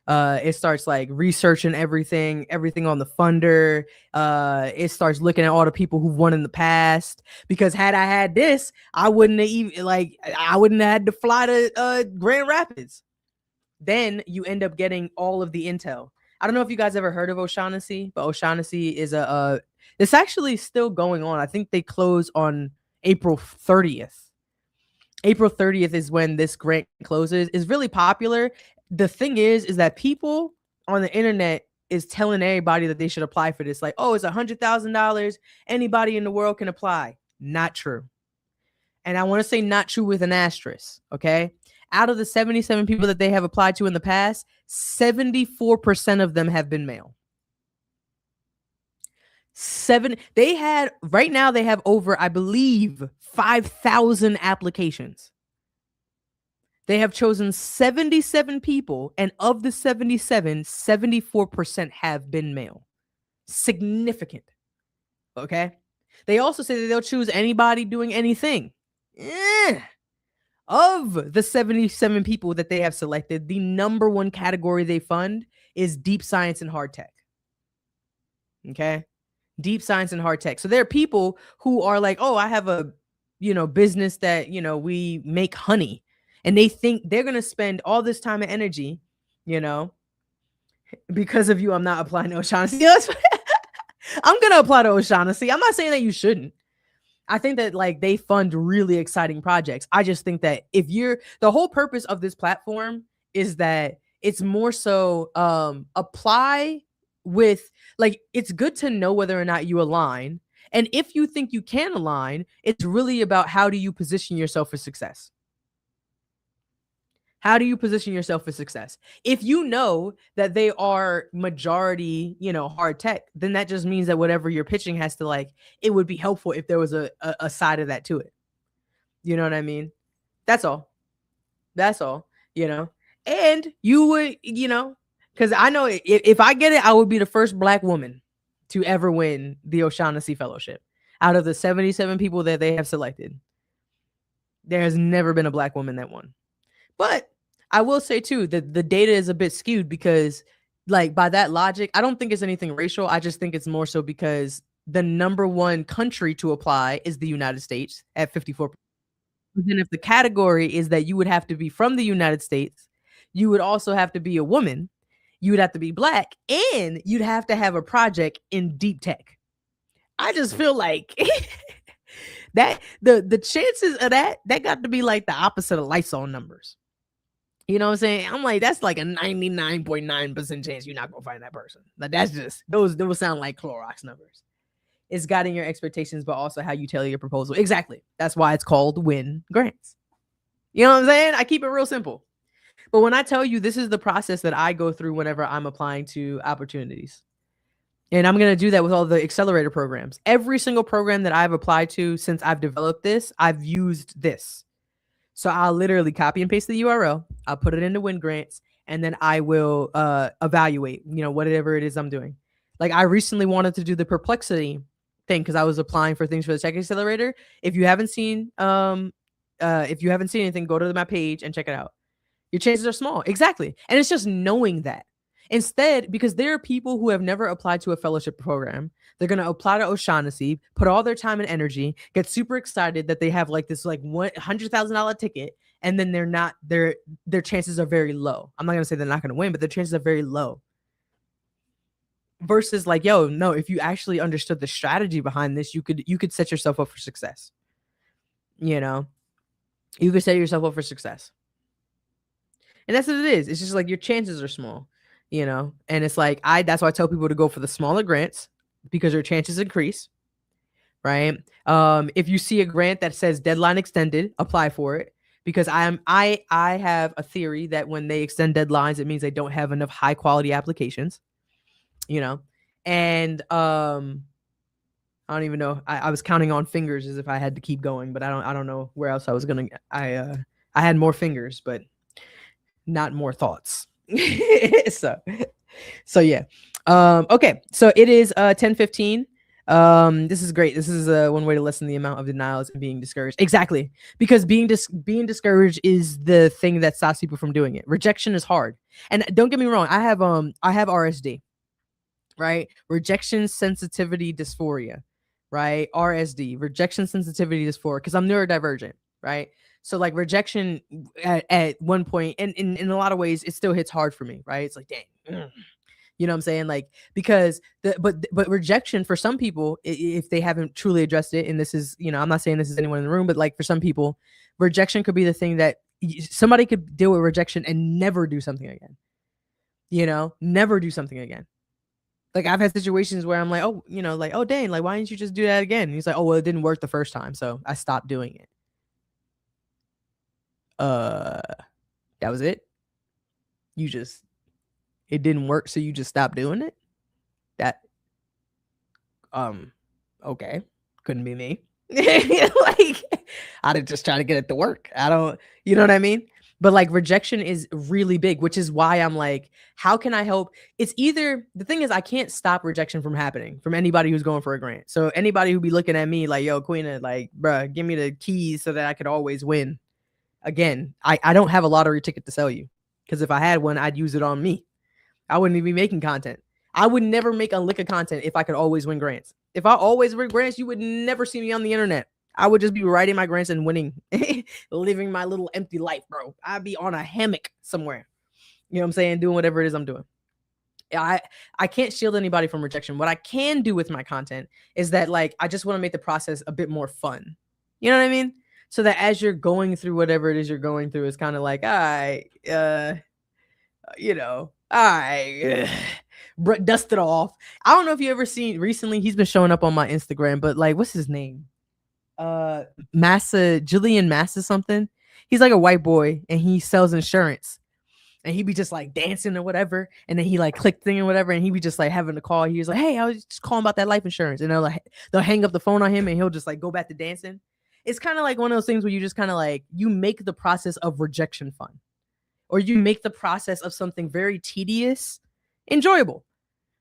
It starts like researching everything on the funder. It starts looking at all the people who've won in the past, because had I had this, I wouldn't have had to fly to Grand Rapids. Then you end up getting all of the intel. I don't know if you guys ever heard of O'Shaughnessy, but O'Shaughnessy is it's actually still going on. I think they close on April 30th. April 30th is when this grant closes. It's really popular. The thing is that people on the internet is telling everybody that they should apply for this. Like, oh, it's $100,000. Anybody in the world can apply. Not true. And I want to say not true with an asterisk. Okay. Out of the 77 people that they have applied to in the past, 74% of them have been male. Right now they have over, I believe, 5,000 applications. They have chosen 77 people, and of the 77, 74% have been male. Significant. Okay. They also say that they'll choose anybody doing anything. Of the 77 people that they have selected, the number one category they fund is deep science and hard tech. Okay. Deep science and hard tech. So there are people who are like, oh, I have a, business that, we make honey. And they think they're going to spend all this time and energy, because of you. I'm not applying to O'Shaughnessy. I'm going to apply to O'Shaughnessy. I'm not saying that you shouldn't. I think that like they fund really exciting projects. I just think that the whole purpose of this platform is that it's more so apply with, like, it's good to know whether or not you align. And if you think you can align, it's really about how do you position yourself for success? How do you position yourself for success? If you know that they are majority, hard tech, then that just means that whatever you're pitching has to, like, it would be helpful if there was a side of that to it. You know what I mean? That's all. And you would, because I know if I get it, I would be the first Black woman to ever win the O'Shaughnessy Fellowship. Out of the 77 people that they have selected, there has never been a Black woman that won. But I will say too that the data is a bit skewed because, like, by that logic, I don't think it's anything racial. I just think it's more so because the number one country to apply is the United States at 54%. Then if the category is that you would have to be from the United States, you would also have to be a woman, you would have to be Black, and you'd have to have a project in deep tech. I just feel like that the chances of that got to be like the opposite of Lysol numbers. You know what I'm saying? I'm like, that's like a 99.9% chance you're not gonna find that person. Like, that's just those sound like Clorox numbers. It's guiding your expectations, but also how you tailor your proposal. Exactly. That's why it's called Win Grants. You know what I'm saying? I keep it real simple. But when I tell you, this is the process that I go through whenever I'm applying to opportunities. And I'm going to do that with all the Accelerator programs. Every single program that I've applied to since I've developed this, I've used this. So I'll literally copy and paste the URL. I'll put it into Win Grants, and then I will evaluate, whatever it is I'm doing. Like I recently wanted to do the perplexity thing because I was applying for things for the Tech Accelerator. If you haven't seen anything, go to my page and check it out. Your chances are small. Exactly. And it's just knowing that. Instead, because there are people who have never applied to a fellowship program, they're going to apply to O'Shaughnessy, put all their time and energy, get super excited that they have like this like $100,000 ticket, and then they're not, their chances are very low. I'm not going to say they're not going to win, but their chances are very low. Versus like, yo, no, if you actually understood the strategy behind this, you could set yourself up for success. You could set yourself up for success. And that's what it is. It's just like your chances are small, and it's like that's why I tell people to go for the smaller grants because your chances increase. Right. If you see a grant that says deadline extended, apply for it because I have a theory that when they extend deadlines, it means they don't have enough high quality applications, and I don't even know. I was counting on fingers as if I had to keep going, but I don't know where else I was gonna. I had more fingers, but not more thoughts. so yeah. Okay, so it is 10:15. This is great. This is one way to lessen the amount of denials and being discouraged. Exactly, because being discouraged is the thing that stops people from doing it. Rejection is hard, and don't get me wrong. I have RSD, right? Rejection sensitivity dysphoria, right? RSD, rejection sensitivity dysphoria, because I'm neurodivergent, right? So like rejection at one point, and in a lot of ways, it still hits hard for me, right? It's like, dang, you know what I'm saying? Like, because but rejection for some people, if they haven't truly addressed it, and this is, I'm not saying this is anyone in the room, but like for some people, rejection could be the thing that somebody could deal with rejection and never do something again. Never do something again. Like I've had situations where I'm like, oh, like, oh, dang, like, why didn't you just do that again? And he's like, oh, well, it didn't work the first time, so I stopped doing it. That was it. It didn't work, so you just stopped doing it. That, okay, couldn't be me. Like, I'd just try to get it to work. I don't, you know what I mean? But like rejection is really big, which is why I'm like, how can I help? It's either, the thing is, I can't stop rejection from happening from anybody who's going for a grant. So anybody who be looking at me like, yo, Queena, like, bruh, give me the keys so that I could always win. Again, I don't have a lottery ticket to sell you, because if I had one, I'd use it on me. I wouldn't even be making content. I would never make a lick of content if I could always win grants. If I always win grants, you would never see me on the internet. I would just be writing my grants and winning, living my little empty life, bro. I'd be on a hammock somewhere. You know what I'm saying? Doing whatever it is I'm doing. I can't shield anybody from rejection. What I can do with my content is that, like, I just want to make the process a bit more fun. You know what I mean? So that as you're going through whatever it is you're going through, it's kind of like, all right, dust it off. I don't know if you ever seen recently, he's been showing up on my Instagram, but like, what's his name? Julian Massa something. He's like a white boy and he sells insurance. And he be just like dancing or whatever. And then he like click thing or whatever. And he be just like having a call. He was like, hey, I was just calling about that life insurance. And they'll hang up the phone on him and he'll just like go back to dancing. It's kind of like one of those things where you just kind of like, you make the process of rejection fun. Or you make the process of something very tedious enjoyable.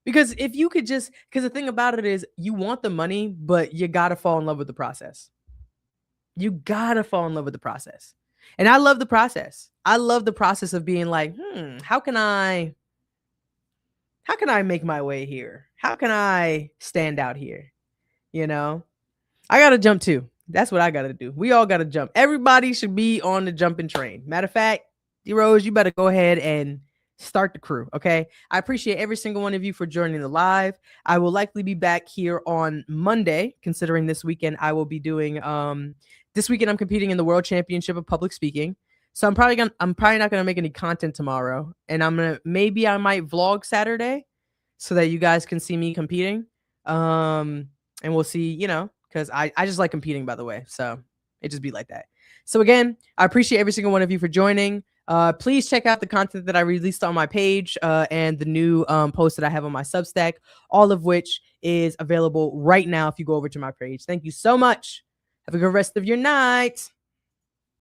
Because if you could just, because the thing about it is you want the money, but you got to fall in love with the process. You got to fall in love with the process. And I love the process. I love the process of being like, how can I make my way here? How can I stand out here? I got to jump too. That's what I got to do. We all got to jump. Everybody should be on the jumping train. Matter of fact, D-Rose, you better go ahead and start the crew, okay? I appreciate every single one of you for joining the live. I will likely be back here on Monday, considering this weekend I will be doing, this weekend I'm competing in the World Championship of Public Speaking. So I'm probably not gonna make any content tomorrow, and maybe I might vlog Saturday so that you guys can see me competing. And we'll see, because I just like competing, by the way. So it just be like that. So again, I appreciate every single one of you for joining. Please check out the content that I released on my page and the new post that I have on my Substack, all of which is available right now if you go over to my page. Thank you so much. Have a good rest of your night.